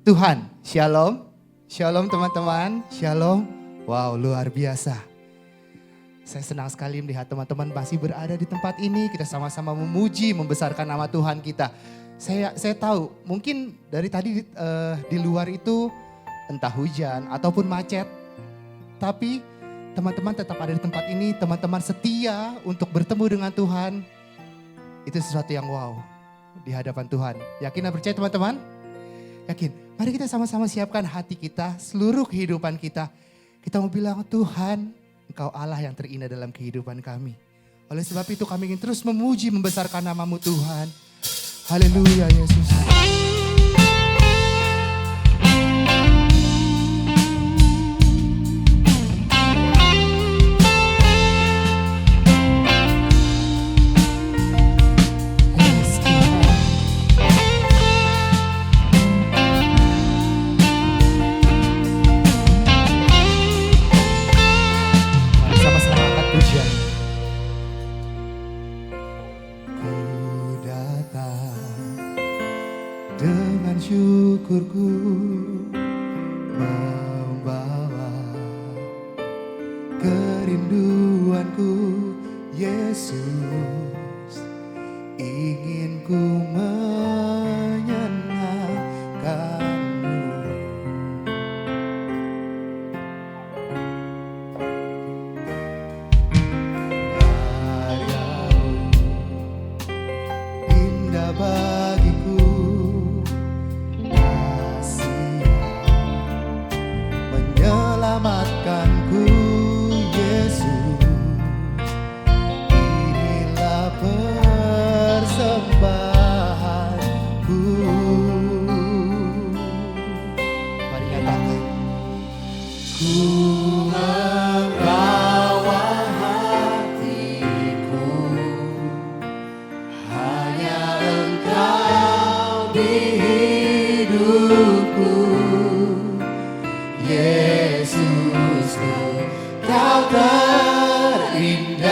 Tuhan, shalom, shalom teman-teman, shalom. Wow, luar biasa. Saya senang sekali melihat teman-teman masih berada di tempat ini. Kita sama-sama memuji, membesarkan nama Tuhan kita. Saya tahu mungkin dari tadi di luar itu entah hujan ataupun macet. Tapi teman-teman tetap ada di tempat ini, teman-teman setia untuk bertemu dengan Tuhan. Itu sesuatu yang wow di hadapan Tuhan. Yakin dan percaya teman-teman? Yakin. Mari kita sama-sama siapkan hati kita, seluruh kehidupan kita. Kita mau bilang, Tuhan, Engkau Allah yang terindah dalam kehidupan kami. Oleh sebab itu kami ingin terus memuji, membesarkan nama-Mu Tuhan. Haleluya Yesus. Syukurku membawa kerinduanku, Yesus, ingin ku menyenangkanmu. Karyamu indah bagiku, selamatkanku, Yesus. Inilah persembahanku. Mari katakan, ku membawa hatiku, hanya Engkau di hidupku. Yesusku, Kau terindah,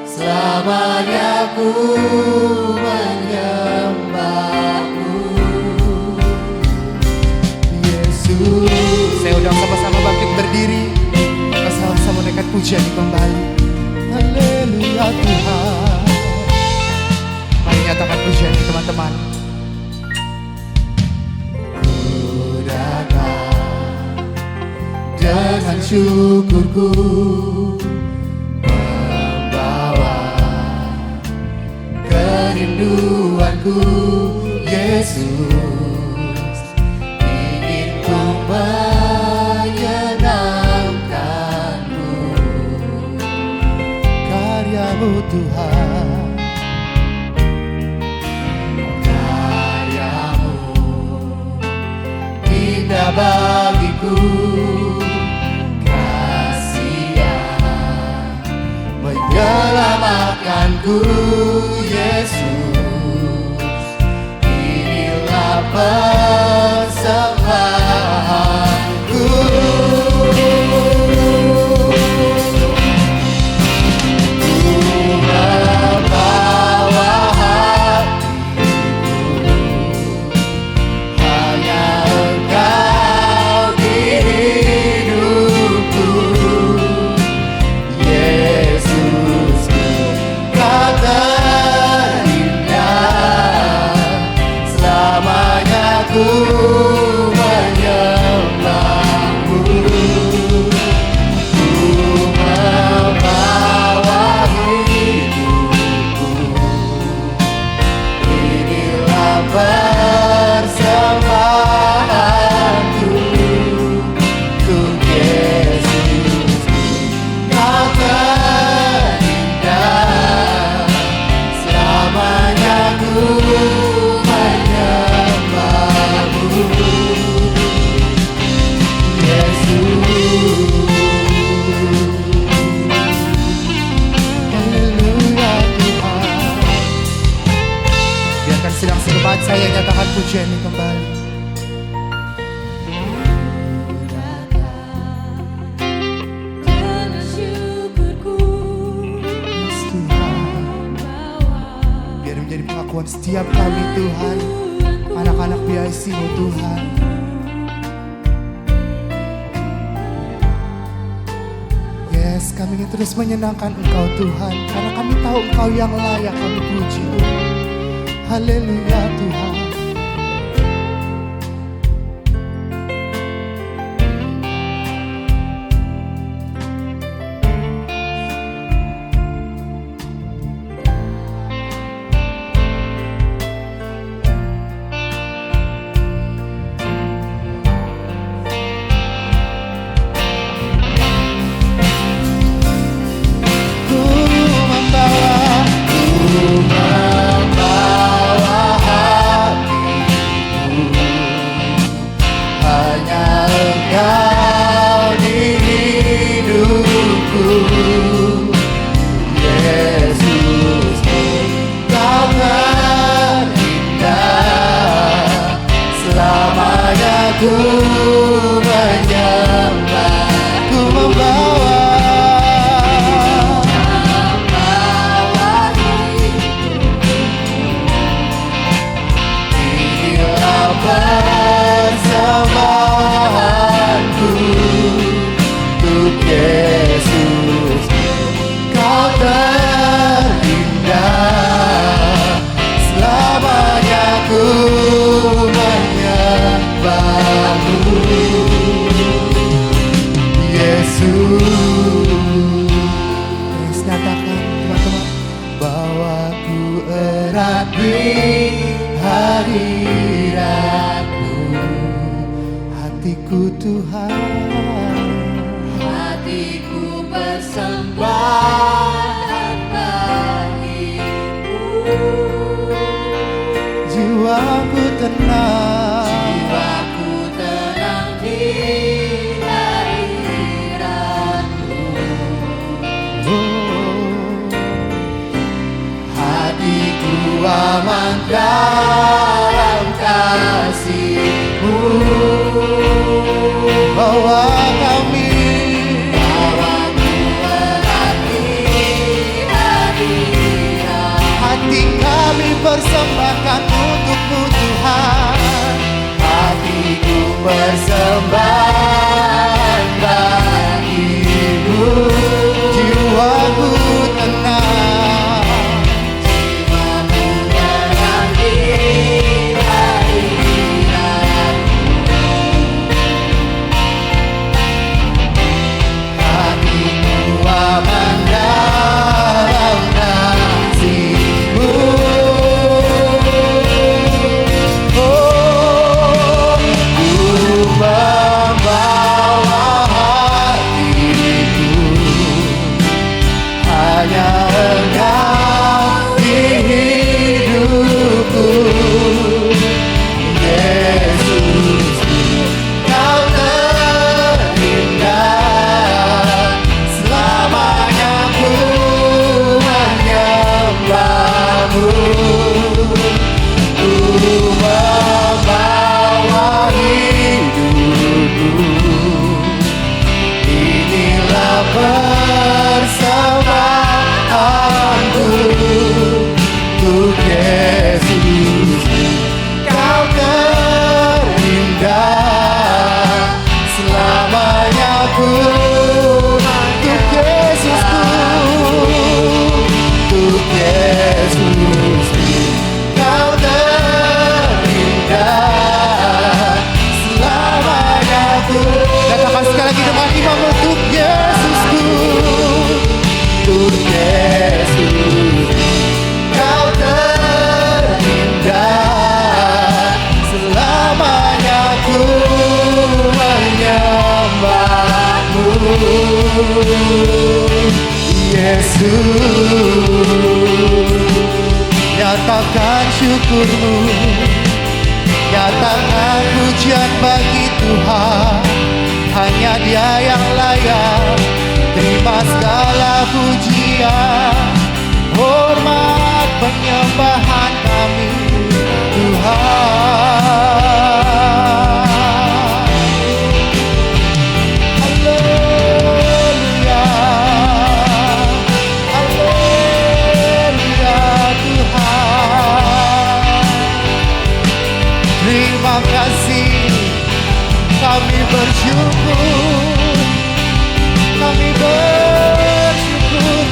selamanya ku menyembahmu. Yesus. Saya undang sama-sama bangkit berdiri, kita sama-sama naikkan pujian kembali. Haleluya Tuhan. Mari nyatakan pujian ini teman-teman. Dengan syukurku membawa kerinduanku, Yesus, ingin ku menyenangkanmu. Karya-Mu Tuhan, karya-Mu indah bagiku. Menyelamatkanku, Yesus. Inilah persembahanku. Ku membawa hatiku, hanya Engkau di hidupku. Ku menyembahmu, ku membawa hidupku. Inilah persembahanku untuk Yesus. Kau terindah, selamanya ku menyembahmu. Nyatakan pujian ini kembali. Yes, Tuhan. Biar menjadi pengakuan setiap kami Tuhan, anak-anak BIC-Mu Tuhan. Yes, kami ingin terus menyenangkan Engkau Tuhan, karena kami tahu Engkau yang layak kami puji Tuhan. Haleluya Tuhan. Nyatakan syukur-Mu, nyatakan pujian bagi Tuhan. Hanya Dia yang layak terima segala pujian, hormat penyembahan kami Tuhan. Terima kasih, kami bersyukur, kami bersyukur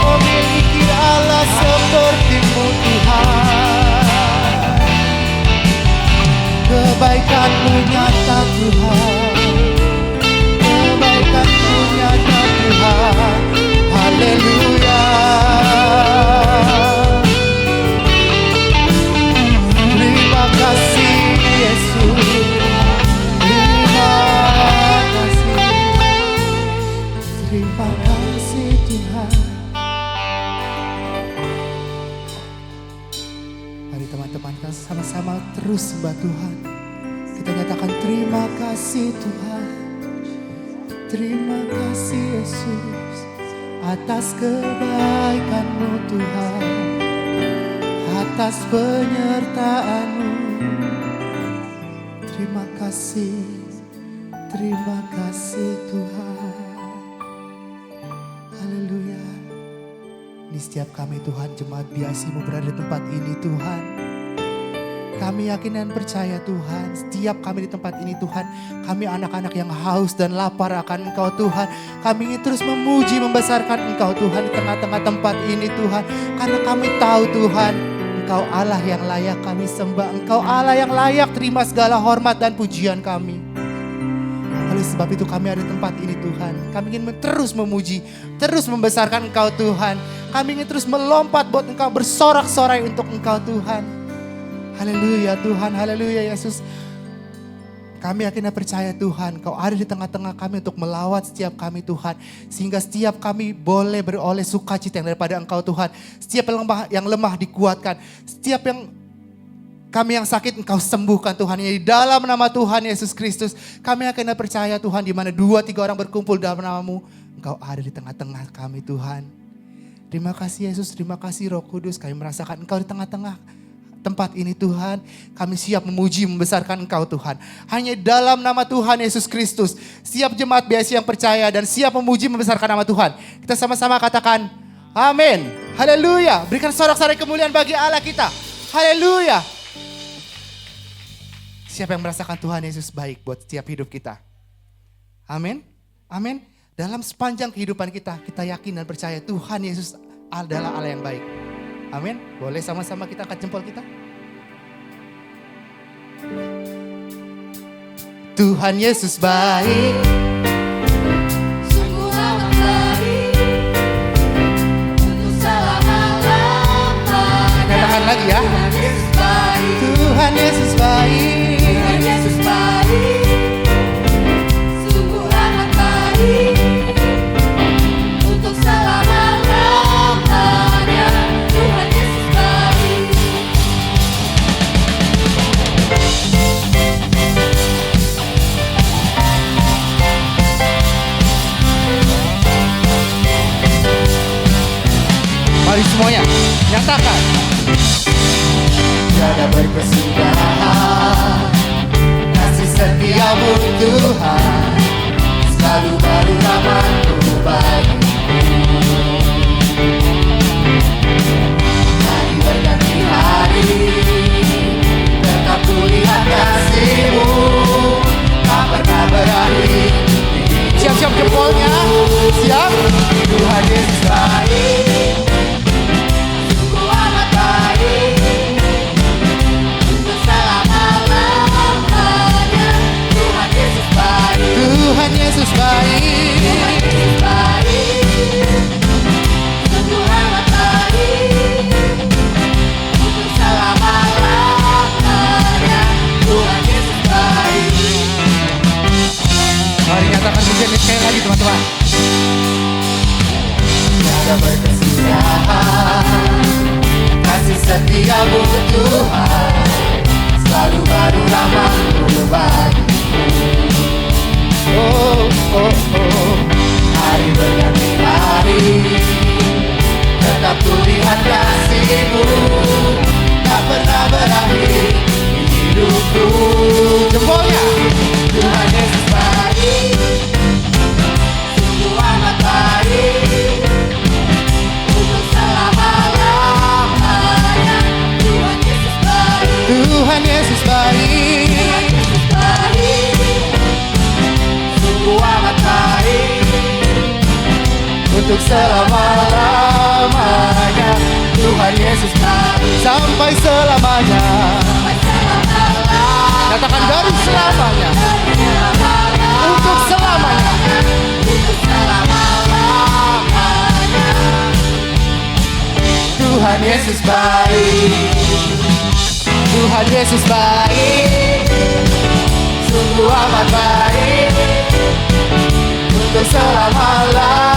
memiliki Allah seperti-Mu Tuhan. Kebaikan-Mu nyata Tuhan, kebaikan-Mu nyata Tuhan. Haleluya. Terima kasih Yesus, terima kasih Tuhan. Mari teman-teman kita sama-sama terus sembah Tuhan. Kita nyatakan terima kasih Tuhan, terima kasih Yesus atas kebaikan-Mu Tuhan, atas penyertaan-Mu. Terima kasih Tuhan. Haleluya. Di setiap kami Tuhan, jemaat BIC-Mu berada di tempat ini Tuhan. Kami yakin dan percaya Tuhan, setiap kami di tempat ini Tuhan, kami anak-anak yang haus dan lapar akan Engkau Tuhan. Kami ingin terus memuji, membesarkan Engkau Tuhan di tengah-tengah tempat ini Tuhan. Karena kami tahu Tuhan, Engkau Allah yang layak kami sembah. Engkau Allah yang layak terima segala hormat dan pujian kami. Oleh sebab itu kami ada di tempat ini Tuhan. Kami ingin terus memuji, terus membesarkan Engkau Tuhan. Kami ingin terus melompat buat Engkau, bersorak-sorai untuk Engkau Tuhan. Haleluya Tuhan, haleluya Yesus. Kami yakin dan percaya Tuhan, Kau ada di tengah-tengah kami untuk melawat setiap kami Tuhan. Sehingga setiap kami boleh beroleh sukacita yang daripada Engkau Tuhan. Setiap yang lemah dikuatkan. Setiap kami yang sakit Engkau sembuhkan Tuhan. Di dalam nama Tuhan Yesus Kristus. Kami yakin dan percaya Tuhan, di mana 2-3 orang berkumpul dalam nama-Mu, Engkau ada di tengah-tengah kami Tuhan. Terima kasih Yesus, terima kasih Roh Kudus. Kami merasakan Engkau di tengah-tengah tempat ini Tuhan. Kami siap memuji, membesarkan Engkau Tuhan. Hanya dalam nama Tuhan Yesus Kristus. Siap jemaat BIC yang percaya dan siap memuji, membesarkan nama Tuhan. Kita sama-sama katakan amin. Haleluya. Berikan sorak-sorai kemuliaan bagi Allah kita. Haleluya. Siapa yang merasakan Tuhan Yesus baik buat setiap hidup kita? Amin. Amin. Dalam sepanjang kehidupan kita, kita yakin dan percaya Tuhan Yesus adalah Allah yang baik. Amin. Boleh sama-sama kita angkat jempol kita. Tuhan Yesus baik. Sungguh amat baik. Untuk selama-lamanya. Katakan lagi ya. Tuhan Yesus baik. Tuhan Yesus baik. Tuhan Yesus baik. Sungguh amat baik. Untuk selama-lamanya. Tuhan Yesus baik. Mari semuanya nyatakan. Tiada berkesudahan kasih setia-Mu Tuhan, selalu baru rahmat-Mu bagiku. Hari berganti hari, tetap kulihat kasih-Mu, tak pernah berakhir. Siap-siap jempolnya, siap. Tuhan Yesus baik. Sungguh amat baik. Untuk selama-lamanya. Tuhan Yesus baik. Tuhan Yesus baik. Tuhan Yesus baik. Sungguh amat baik. Untuk selama-lamanya. Tuhan Yesus baik. Mari nyatakan pujian ini sekali lagi teman-teman. Tiada berkesudahan kasih setia-Mu Tuhan, selalu baru rahmat-Mu bagiku. Oh, oh, oh. Hari berganti hari, tetap kulihat kasih-Mu, tak pernah berakhir di hidupku. Jempolnya. Tuhan Yesus baik. Sungguh amat baik. Untuk selama-lamanya. Tuhan Yesus baik. untuk selama-lamanya. Tuhan Yesus baik sampai selamanya. Katakan dari selamanya, untuk selamanya. Tuhan Yesus baik, Tuhan Yesus baik, sungguh amat baik, untuk selama-lamanya.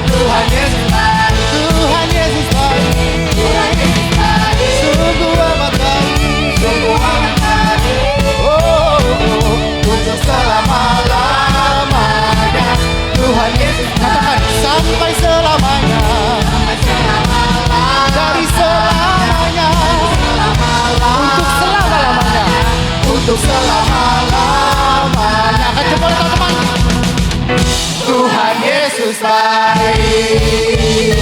Tuhan Yesus baik, Tuhan Yesus baik, Tuhan Yesus baik, sungguh amat baik, sungguh amat baik, untuk selama-lamanya. Tuhan Yesus katakan sampai selamanya, dari selamanya, untuk selama-lamanya, untuk selama-lamanya. Akan jempol teman-teman. Tuhan Yesus baik.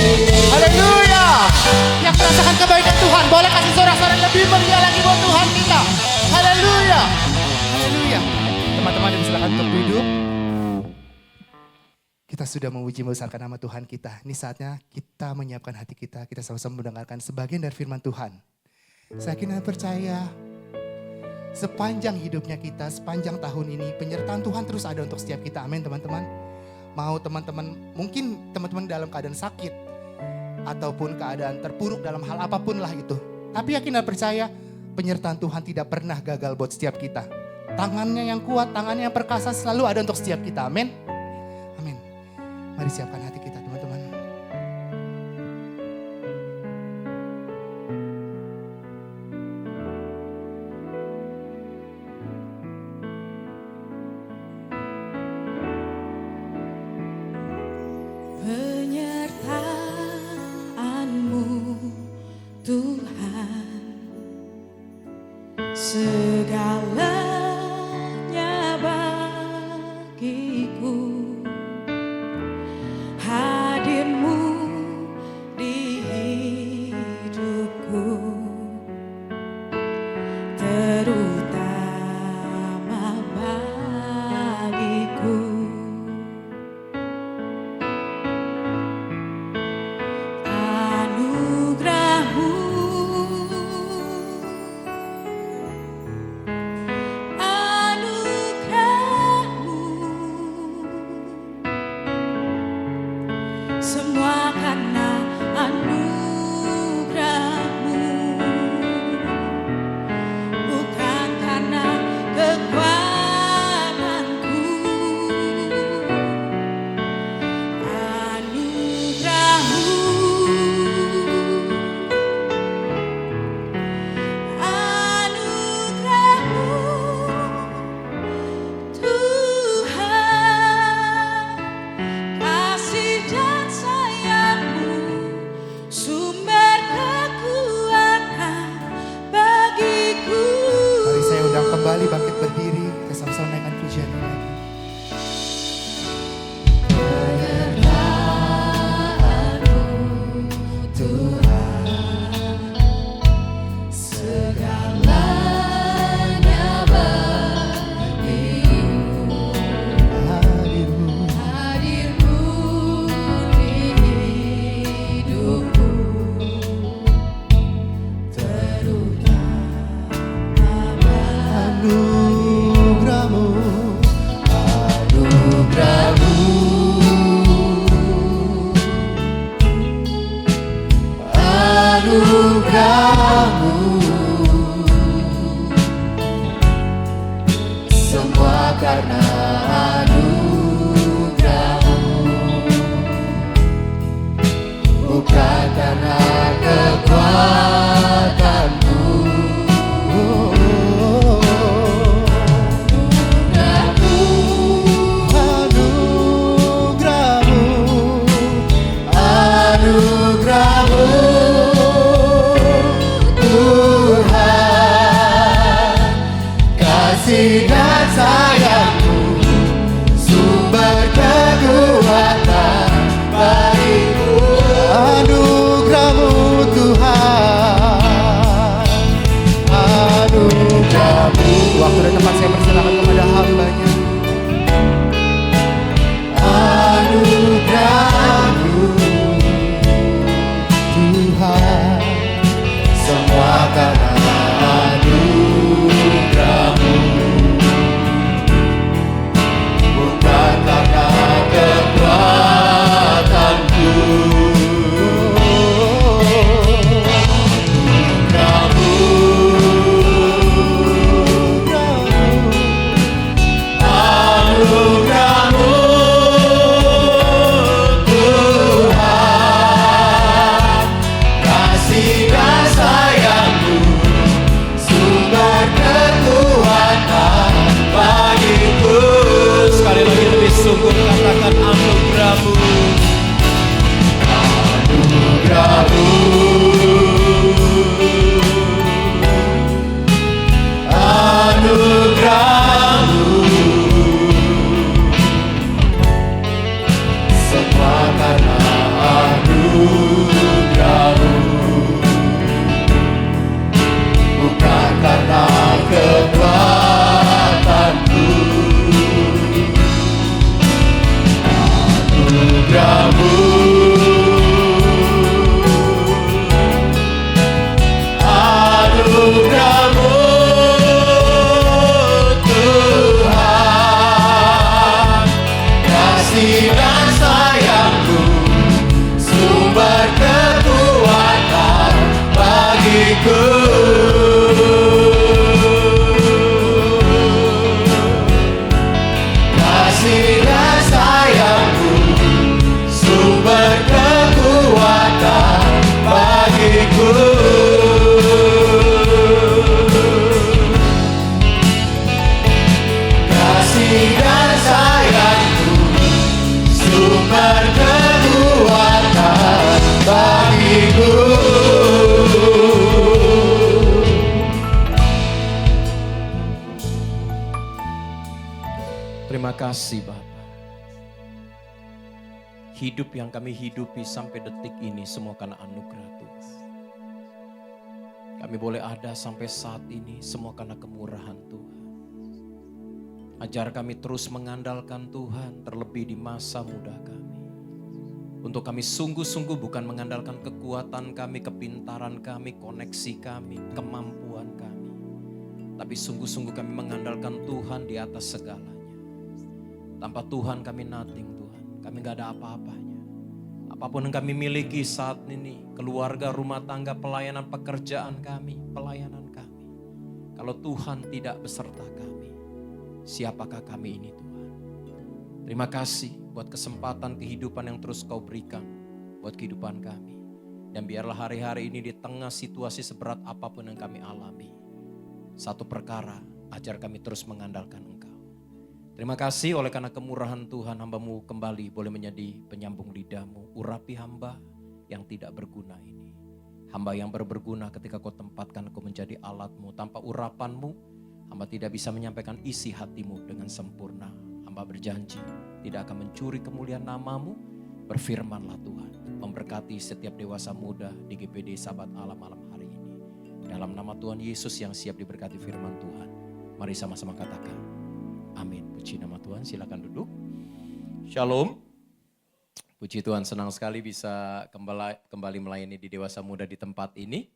Haleluya. Yang merasakan kebaikan Tuhan boleh kasih sorak-sorai lebih meriah lagi buat Tuhan kita. Haleluya. Haleluya. Teman-teman silakan untuk duduk. Kita sudah memuji membesarkan nama Tuhan kita. Ini saatnya kita menyiapkan hati kita. Kita sama-sama mendengarkan sebagian dari firman Tuhan. Saya yakin dan percaya sepanjang hidupnya kita, sepanjang tahun ini, penyertaan Tuhan terus ada untuk setiap kita. Amin teman-teman. Mau teman-teman, mungkin teman-teman dalam keadaan sakit, ataupun keadaan terpuruk dalam hal apapun lah itu. Tapi yakin dan percaya penyertaan Tuhan tidak pernah gagal buat setiap kita. Tangannya yang kuat, tangannya yang perkasa selalu ada untuk setiap kita. Amin. Amin. Mari siapkan hati kita teman-teman. Penyertaan-Mu Tuhan, segalanya bagiku. Hadir-Mu di hidupku, terutama bagiku. Anugerah-Mu, anugerah-Mu, semua karena anugerah-Mu, bukan karena kekuatanku. Anugerah-Mu, anugerah-Mu, Tuhan, kasih dan sayang-Mu, sumber kekuatan bagiku. Mari saya undang kembali bangkit berdiri. Kita sama-sama naikkan pujian ini lagi. Segalanya bagiku, hadir-Mu di hidupku, terutama Anugerah-Mu, anugerah-Mu, anugerah-Mu, semua karena anugerah-Mu, bukan karena kekuatanku. Anugerah-Mu, Tuhan, kasih dan sayang-Mu, Terima kasih Bapa. Hidup yang kami hidupi sampai detik ini semua karena anugerah Tuhan. Kami boleh ada sampai saat ini semua karena kemurahan Tuhan. Ajar kami terus mengandalkan Tuhan terlebih di masa muda kami. Untuk kami sungguh-sungguh bukan mengandalkan kekuatan kami, kepintaran kami, koneksi kami, kemampuan kami. Tapi sungguh-sungguh kami mengandalkan Tuhan di atas segalanya. Tanpa Tuhan kami nothing Tuhan. Kami gak ada apa-apanya. Apapun yang kami miliki saat ini, keluarga, rumah tangga, pelayanan, pekerjaan kami, pelayanan kami. Kalau Tuhan tidak beserta kami, siapakah kami ini Tuhan? Terima kasih buat kesempatan kehidupan yang terus Kau berikan buat kehidupan kami. Dan biarlah hari-hari ini di tengah situasi seberat apapun yang kami alami. Satu perkara, ajar kami terus mengandalkan Engkau. Terima kasih oleh karena kemurahan Tuhan, hamba-Mu kembali boleh menjadi penyambung lidah-Mu. Urapi hamba yang tidak berguna ini. Hamba yang berguna ketika Kau tempatkan Kau menjadi alat-Mu. Tanpa urapan-Mu, hamba tidak bisa menyampaikan isi hati-Mu dengan sempurna. Hamba berjanji tidak akan mencuri kemuliaan nama-Mu. Berfirmanlah Tuhan, memberkati setiap dewasa muda di GPD Sahabat Allah malam hari ini. Dalam nama Tuhan Yesus yang siap diberkati firman Tuhan. Mari sama-sama katakan. Amin. Puji nama Tuhan, silakan duduk. Shalom. Puji Tuhan, senang sekali bisa kembali melayani di Dewasa Muda di tempat ini.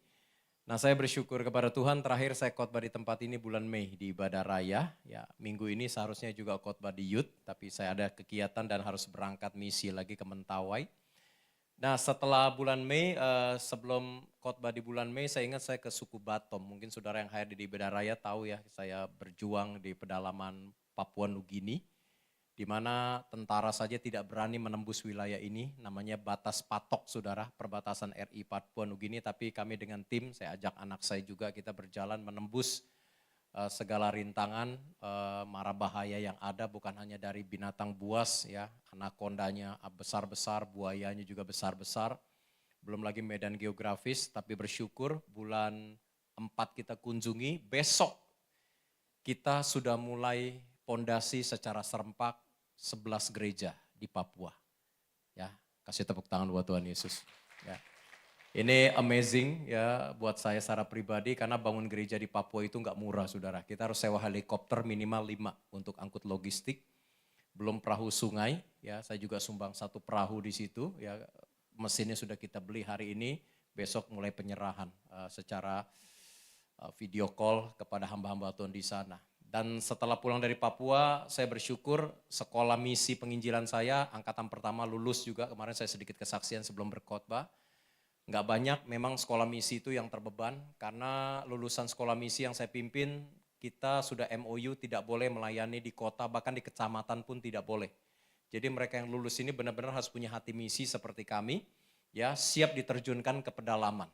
Nah, saya bersyukur kepada Tuhan, terakhir saya khotbah di tempat ini bulan Mei di Ibadah Raya. Ya, minggu ini seharusnya juga khotbah di Youth, tapi saya ada kegiatan dan harus berangkat misi lagi ke Mentawai. Nah, setelah bulan Mei, sebelum khotbah di bulan Mei, saya ingat saya ke suku Batom. Mungkin saudara yang hadir di Ibadah Raya tahu ya, saya berjuang di pedalaman Papua Nugini, di mana tentara saja tidak berani menembus wilayah ini, namanya batas patok saudara, perbatasan RI Papua Nugini, tapi kami dengan tim, saya ajak anak saya juga, kita berjalan menembus segala rintangan, mara bahaya yang ada, bukan hanya dari binatang buas ya, anakondanya besar-besar, buayanya juga besar-besar, belum lagi medan geografis, tapi bersyukur bulan 4 kita kunjungi, besok kita sudah mulai pondasi secara serempak 11 gereja di Papua. Ya, kasih tepuk tangan buat Tuhan Yesus. Ya. Ini amazing ya buat saya secara pribadi karena bangun gereja di Papua itu nggak murah saudara. Kita harus sewa helikopter minimal 5 untuk angkut logistik. Belum perahu sungai ya, saya juga sumbang 1 perahu di situ ya. Mesinnya sudah kita beli hari ini, besok mulai penyerahan secara video call kepada hamba-hamba Tuhan di sana. Dan setelah pulang dari Papua, saya bersyukur sekolah misi penginjilan saya, angkatan pertama lulus juga. Kemarin saya sedikit kesaksian sebelum berkhotbah. Nggak banyak memang sekolah misi itu yang terbeban, karena lulusan sekolah misi yang saya pimpin, kita sudah MOU tidak boleh melayani di kota, bahkan di kecamatan pun tidak boleh. Jadi mereka yang lulus ini benar-benar harus punya hati misi seperti kami, ya siap diterjunkan ke pedalaman,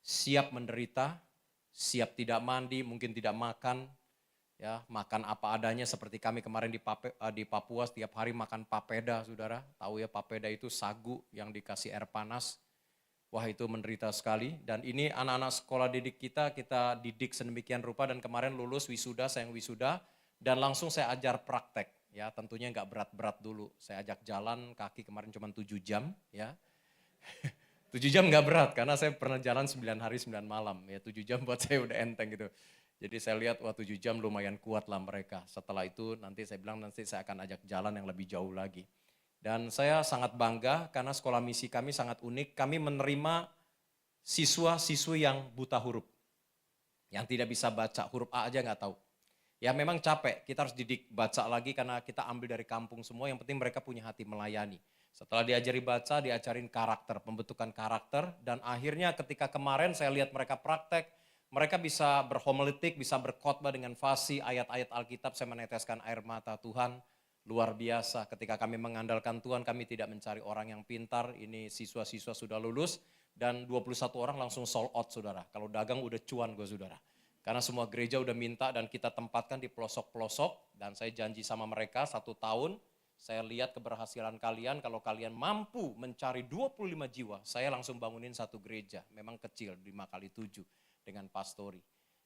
siap menderita, siap tidak mandi, mungkin tidak makan, ya makan apa adanya seperti kami kemarin di Papua setiap hari makan papeda saudara. Tahu ya papeda itu sagu yang dikasih air panas. Wah itu menderita sekali. Dan ini anak-anak sekolah didik kita didik sedemikian rupa dan kemarin lulus wisuda, saya yang wisuda. Dan langsung saya ajar praktek ya tentunya nggak berat-berat dulu. Saya ajak jalan kaki kemarin cuma 7 jam ya. 7 jam nggak berat karena saya pernah jalan 9 hari 9 malam. Ya 7 jam buat saya udah enteng gitu. Jadi saya lihat 7 jam lumayan kuat lah mereka. Setelah itu nanti saya bilang nanti saya akan ajak jalan yang lebih jauh lagi. Dan saya sangat bangga karena sekolah misi kami sangat unik. Kami menerima siswa-siswi yang buta huruf. Yang tidak bisa baca, huruf A aja nggak tahu. Ya memang capek, kita harus didik baca lagi karena kita ambil dari kampung semua. Yang penting mereka punya hati melayani. Setelah diajari baca, diajarin karakter, pembentukan karakter. Dan akhirnya ketika kemarin saya lihat mereka praktek, mereka bisa berhomiletik, bisa berkhotbah dengan fasih, ayat-ayat Alkitab, saya meneteskan air mata Tuhan. Luar biasa, ketika kami mengandalkan Tuhan, kami tidak mencari orang yang pintar, ini siswa-siswa sudah lulus, dan 21 orang langsung sold out saudara. Kalau dagang udah cuan gue saudara. Karena semua gereja udah minta dan kita tempatkan di pelosok-pelosok, dan saya janji sama mereka 1 tahun, saya lihat keberhasilan kalian, kalau kalian mampu mencari 25 jiwa, saya langsung bangunin 1 gereja, memang kecil, 5x7. Dengan pastori.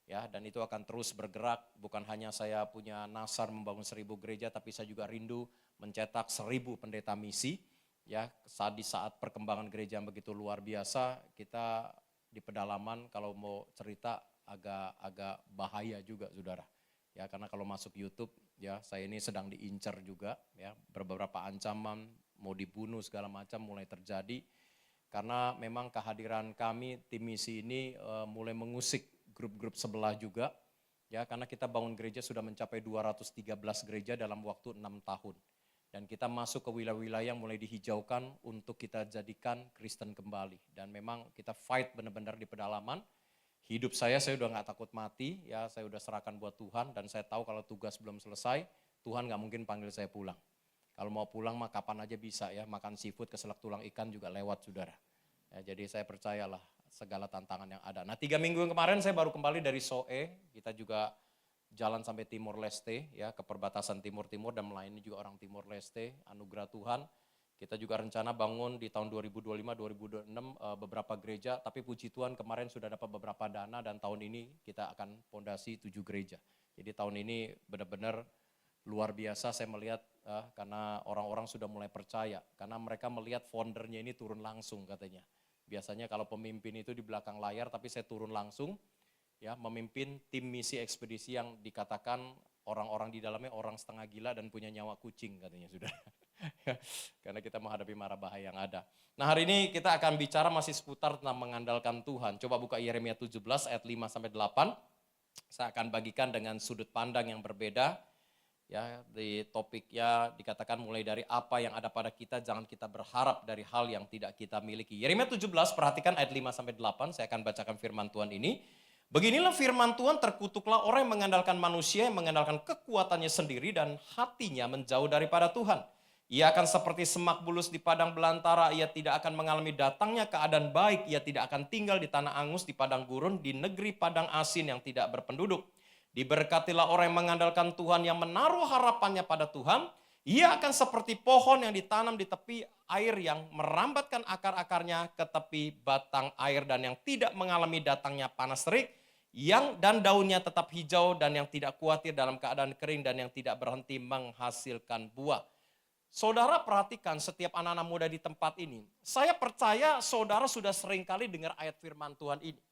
Ya, dan itu akan terus bergerak. Bukan hanya saya punya nasar membangun 1000 gereja, tapi saya juga rindu mencetak 1000 pendeta misi. Ya, di saat perkembangan gereja yang begitu luar biasa, kita di pedalaman kalau mau cerita agak bahaya juga, saudara. Ya, karena kalau masuk YouTube, ya saya ini sedang diincar juga, ya beberapa ancaman mau dibunuh segala macam mulai terjadi. Karena memang kehadiran kami tim misi ini mulai mengusik grup-grup sebelah juga, ya karena kita bangun gereja sudah mencapai 213 gereja dalam waktu 6 tahun. Dan kita masuk ke wilayah-wilayah yang mulai dihijaukan untuk kita jadikan Kristen kembali. Dan memang kita fight benar-benar di pedalaman. Hidup saya udah gak takut mati, ya saya udah serahkan buat Tuhan. Dan saya tahu kalau tugas belum selesai, Tuhan gak mungkin panggil saya pulang. Kalau mau pulang mah kapan aja bisa ya, makan seafood, keselak tulang ikan juga lewat, saudara. Ya, jadi saya percayalah segala tantangan yang ada. Nah 3 minggu yang kemarin saya baru kembali dari Soe, kita juga jalan sampai Timor Leste, ya ke perbatasan Timur-Timur dan melayani juga orang Timor Leste, anugerah Tuhan. Kita juga rencana bangun di tahun 2025-2026 beberapa gereja, tapi puji Tuhan kemarin sudah dapat beberapa dana dan tahun ini kita akan fondasi 7 gereja. Jadi tahun ini benar-benar luar biasa saya melihat karena orang-orang sudah mulai percaya, karena mereka melihat foundernya ini turun langsung katanya. Biasanya kalau pemimpin itu di belakang layar, tapi saya turun langsung, ya memimpin tim misi ekspedisi yang dikatakan orang-orang di dalamnya orang setengah gila dan punya nyawa kucing katanya sudah. Karena kita menghadapi mara bahaya yang ada. Nah hari ini kita akan bicara masih seputar tentang mengandalkan Tuhan. Coba buka Yeremia 17 ayat 5-8. Saya akan bagikan dengan sudut pandang yang berbeda. Ya, di topiknya dikatakan mulai dari apa yang ada pada kita, jangan kita berharap dari hal yang tidak kita miliki. Yeremia 17, perhatikan ayat 5-8, saya akan bacakan firman Tuhan ini. Beginilah firman Tuhan, terkutuklah orang yang mengandalkan manusia, yang mengandalkan kekuatannya sendiri dan hatinya menjauh daripada Tuhan. Ia akan seperti semak bulus di padang belantara, ia tidak akan mengalami datangnya keadaan baik, ia tidak akan tinggal di tanah angus, di padang gurun, di negeri padang asin yang tidak berpenduduk. Diberkatilah orang yang mengandalkan Tuhan, yang menaruh harapannya pada Tuhan. Ia akan seperti pohon yang ditanam di tepi air, yang merambatkan akar-akarnya ke tepi batang air dan yang tidak mengalami datangnya panas terik, dan daunnya tetap hijau dan yang tidak khawatir dalam keadaan kering dan yang tidak berhenti menghasilkan buah. Saudara perhatikan setiap anak-anak muda di tempat ini. Saya percaya saudara sudah seringkali dengar ayat firman Tuhan ini.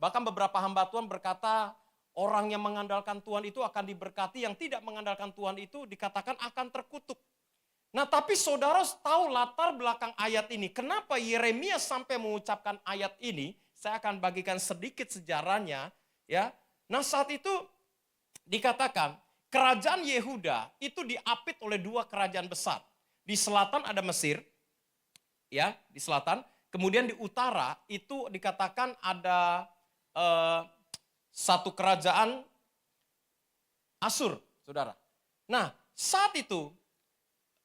Bahkan beberapa hamba Tuhan berkata, orang yang mengandalkan Tuhan itu akan diberkati, yang tidak mengandalkan Tuhan itu dikatakan akan terkutuk. Nah tapi saudara tahu latar belakang ayat ini. Kenapa Yeremia sampai mengucapkan ayat ini? Saya akan bagikan sedikit sejarahnya. Ya. Nah saat itu dikatakan kerajaan Yehuda itu diapit oleh 2 kerajaan besar. Di selatan ada Mesir, ya di selatan. Kemudian di utara itu dikatakan ada satu kerajaan Asur, saudara. Nah, saat itu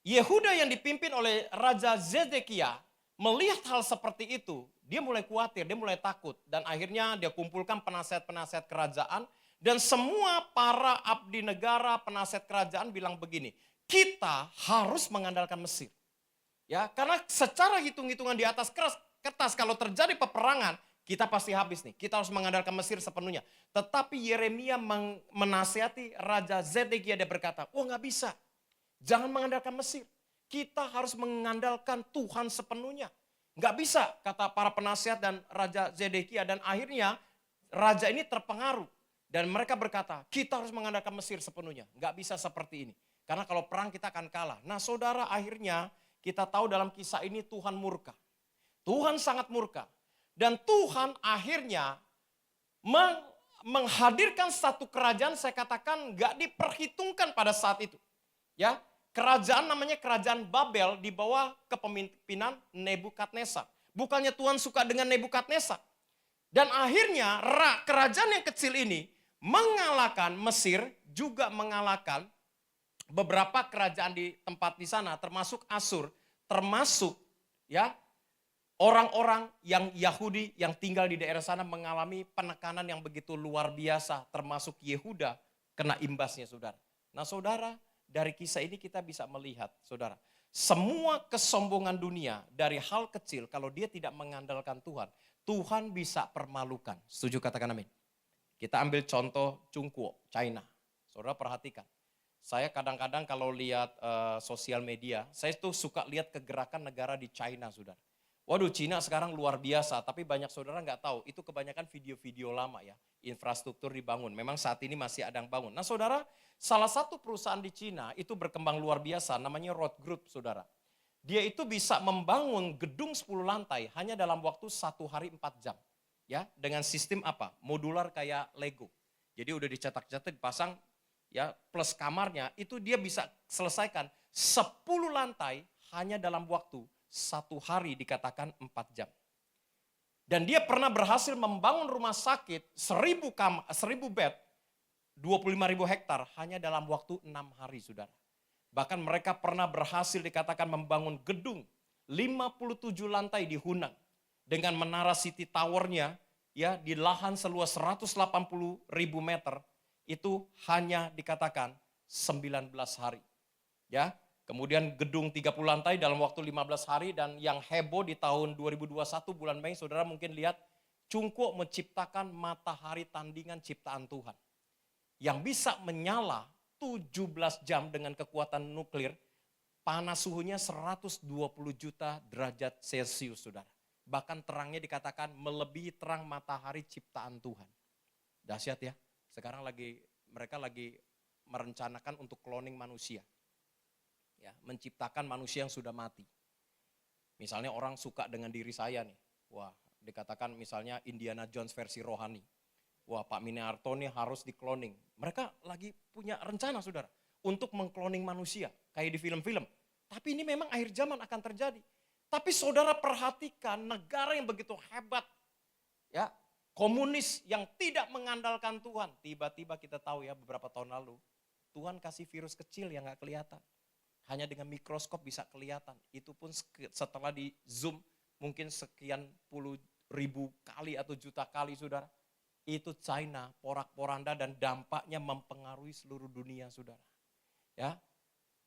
Yehuda yang dipimpin oleh Raja Zedekia melihat hal seperti itu, dia mulai khawatir, dia mulai takut. Dan akhirnya dia kumpulkan penasihat-penasihat kerajaan dan semua para abdi negara, penasihat kerajaan bilang begini, kita harus mengandalkan Mesir. Ya, karena secara hitung-hitungan di atas kertas kalau terjadi peperangan, kita pasti habis nih, kita harus mengandalkan Mesir sepenuhnya. Tetapi Yeremia menasihati Raja Zedekia, dia berkata, nggak bisa, jangan mengandalkan Mesir. Kita harus mengandalkan Tuhan sepenuhnya. Nggak bisa, kata para penasihat dan Raja Zedekia. Dan akhirnya raja ini terpengaruh. Dan mereka berkata, kita harus mengandalkan Mesir sepenuhnya. Nggak bisa seperti ini. Karena kalau perang kita akan kalah. Nah saudara, akhirnya kita tahu dalam kisah ini Tuhan murka. Tuhan sangat murka. Dan Tuhan akhirnya menghadirkan satu kerajaan, saya katakan gak diperhitungkan pada saat itu. Ya, kerajaan namanya kerajaan Babel di bawah kepemimpinan Nebukadnezar. Bukannya Tuhan suka dengan Nebukadnezar. Dan akhirnya kerajaan yang kecil ini mengalahkan Mesir, juga mengalahkan beberapa kerajaan di tempat di sana, termasuk Asur, termasuk ya orang-orang yang Yahudi yang tinggal di daerah sana mengalami penekanan yang begitu luar biasa, termasuk Yehuda kena imbasnya, saudara. Nah saudara, dari kisah ini kita bisa melihat, saudara, semua kesombongan dunia dari hal kecil, kalau dia tidak mengandalkan Tuhan, Tuhan bisa permalukan. Setuju, katakan amin. Kita ambil contoh Chungkuo, China. Saudara perhatikan. Saya kadang-kadang kalau lihat sosial media, saya tuh suka lihat kegerakan negara di China, saudara. Waduh, Cina sekarang luar biasa, tapi banyak saudara nggak tahu, itu kebanyakan video-video lama ya, infrastruktur dibangun. Memang saat ini masih ada yang bangun. Nah saudara, salah satu perusahaan di Cina itu berkembang luar biasa, namanya Road Group, saudara. Dia itu bisa membangun gedung 10 lantai hanya dalam waktu 1 hari 4 jam. Ya, dengan sistem apa? Modular kayak Lego. Jadi udah dicetak-cetak, dipasang, ya plus kamarnya, itu dia bisa selesaikan 10 lantai hanya dalam waktu 1 hari dikatakan 4 jam. Dan dia pernah berhasil membangun rumah sakit 1000 bed, 25.000 hektar hanya dalam waktu 6 hari, saudara. Bahkan mereka pernah berhasil dikatakan membangun gedung 57 lantai di Hunan dengan menara City Tower-nya ya di lahan seluas 180.000 meter itu hanya dikatakan 19 hari. Ya, kemudian gedung 30 lantai dalam waktu 15 hari dan yang heboh di tahun 2021 bulan Mei, saudara mungkin lihat Chungkuo menciptakan matahari tandingan ciptaan Tuhan yang bisa menyala 17 jam dengan kekuatan nuklir, panas suhunya 120 juta derajat Celcius, saudara. Bahkan terangnya dikatakan melebihi terang matahari ciptaan Tuhan. Dahsyat ya, sekarang mereka lagi merencanakan untuk cloning manusia. Ya, menciptakan manusia yang sudah mati. Misalnya orang suka dengan diri saya nih, wah dikatakan misalnya Indiana Jones versi rohani. Wah Pak Miniarto nih harus di-cloning. Mereka lagi punya rencana saudara untuk meng-cloning manusia kayak di film-film. Tapi ini memang akhir zaman akan terjadi. Tapi saudara perhatikan negara yang begitu hebat, ya komunis yang tidak mengandalkan Tuhan. Tiba-tiba kita tahu ya beberapa tahun lalu, Tuhan kasih virus kecil yang gak kelihatan. Hanya dengan mikroskop bisa kelihatan. Itu pun setelah di zoom mungkin sekian puluh ribu kali atau juta kali saudara. Itu China, porak-poranda dan dampaknya mempengaruhi seluruh dunia, saudara. Ya,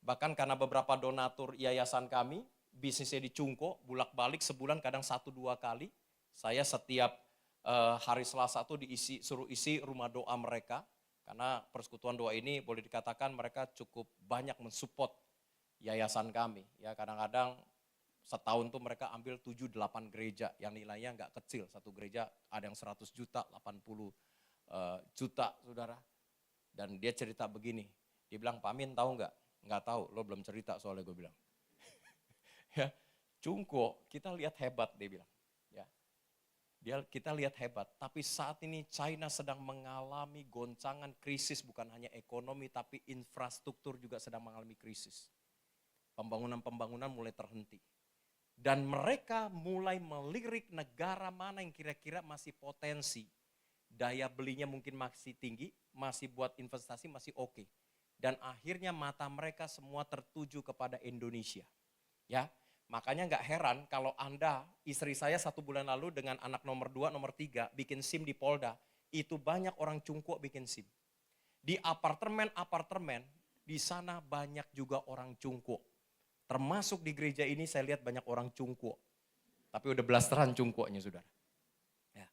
bahkan karena beberapa donatur yayasan kami, bisnisnya di Chungkuo, bulak-balik sebulan kadang 1-2 kali. Saya setiap hari Selasa tuh suruh isi rumah doa mereka, karena persekutuan doa ini boleh dikatakan mereka cukup banyak mensupport yayasan kami. Ya, kadang-kadang setahun tuh mereka ambil 7-8 gereja yang nilainya nggak kecil. Satu gereja ada yang 100 juta, 80 juta saudara. Dan dia cerita begini, dia bilang Pak Amin tahu nggak? Nggak tahu, lo belum cerita soalnya gue bilang. Ya, Chungkuo kita lihat hebat dia bilang. Ya, kita lihat hebat, tapi saat ini China sedang mengalami goncangan krisis bukan hanya ekonomi tapi infrastruktur juga sedang mengalami krisis. Pembangunan mulai terhenti. Dan mereka mulai melirik negara mana yang kira-kira masih potensi. Daya belinya mungkin masih tinggi, masih buat investasi masih oke. Dan akhirnya mata mereka semua tertuju kepada Indonesia. Ya, makanya nggak heran kalau Anda, istri saya 1 bulan lalu dengan anak nomor 2, nomor 3 bikin SIM di Polda. Itu banyak orang Chungkuo bikin SIM. Di apartemen, di sana banyak juga orang Chungkuo. Termasuk di gereja ini saya lihat banyak orang Chungkuo. Tapi udah blasteran Chungkuonya saudara. Ya.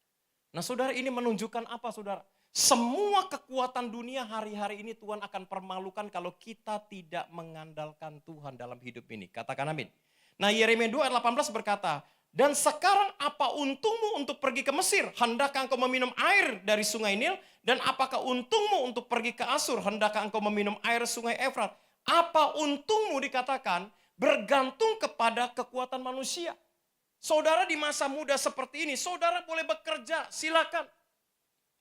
Nah saudara ini menunjukkan apa saudara? Semua kekuatan dunia hari-hari ini Tuhan akan permalukan kalau kita tidak mengandalkan Tuhan dalam hidup ini. Katakan amin. Nah Yeremia 2 ayat 18 berkata, dan sekarang apa untungmu untuk pergi ke Mesir? Hendakkah engkau meminum air dari sungai Nil? Dan apakah untungmu untuk pergi ke Asur? Hendakkah engkau meminum air sungai Efrat? Apa untungmu dikatakan bergantung kepada kekuatan manusia. Saudara di masa muda seperti ini, saudara boleh bekerja, silakan.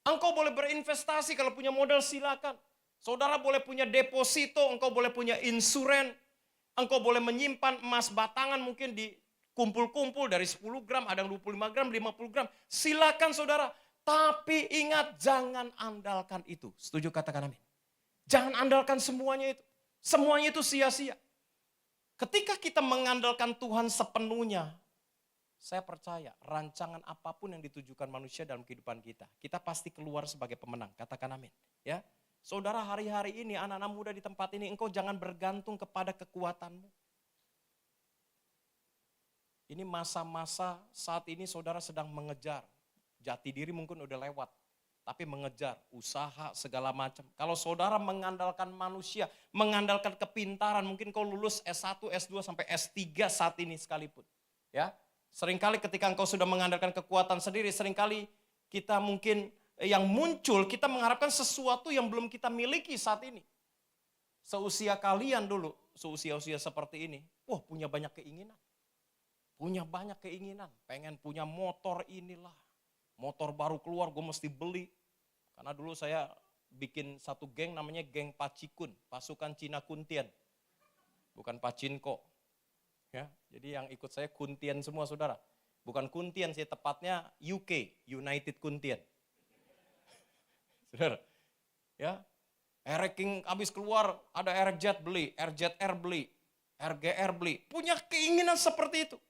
Engkau boleh berinvestasi kalau punya modal, silakan. Saudara boleh punya deposito, engkau boleh punya insuren. Engkau boleh menyimpan emas batangan mungkin di kumpul-kumpul dari 10 gram, ada yang 25 gram, 50 gram. Silakan saudara, tapi ingat jangan andalkan itu. Setuju katakan amin. Jangan andalkan semuanya itu. Semuanya itu sia-sia. Ketika kita mengandalkan Tuhan sepenuhnya, saya percaya rancangan apapun yang ditujukan manusia dalam kehidupan kita, kita pasti keluar sebagai pemenang. Katakan amin. Ya, saudara hari-hari ini anak-anak muda di tempat ini, engkau jangan bergantung kepada kekuatanmu. Ini masa-masa saat ini saudara sedang mengejar. Jati diri mungkin udah lewat. tapi mengejar usaha segala macam. Kalau saudara mengandalkan manusia, mengandalkan kepintaran, mungkin kau lulus S1, S2 sampai S3 saat ini sekalipun. Ya, seringkali ketika engkau sudah mengandalkan kekuatan sendiri, seringkali kita mungkin yang muncul, kita mengharapkan sesuatu yang belum kita miliki saat ini. Seusia kalian dulu, seusia-usia seperti ini, punya banyak keinginan. Punya banyak keinginan, pengen punya motor inilah. Motor baru keluar, gue mesti beli. Karena dulu saya bikin satu geng namanya geng Pacikun, pasukan Cina Kuntian. Bukan Pacinko. Ya, jadi yang ikut saya Kuntian semua saudara. Bukan Kuntian sih, tepatnya UK, United Kuntian. Saudara, ya, Eric King habis keluar, ada RJ beli, RZR beli, RGR beli. Punya keinginan seperti itu.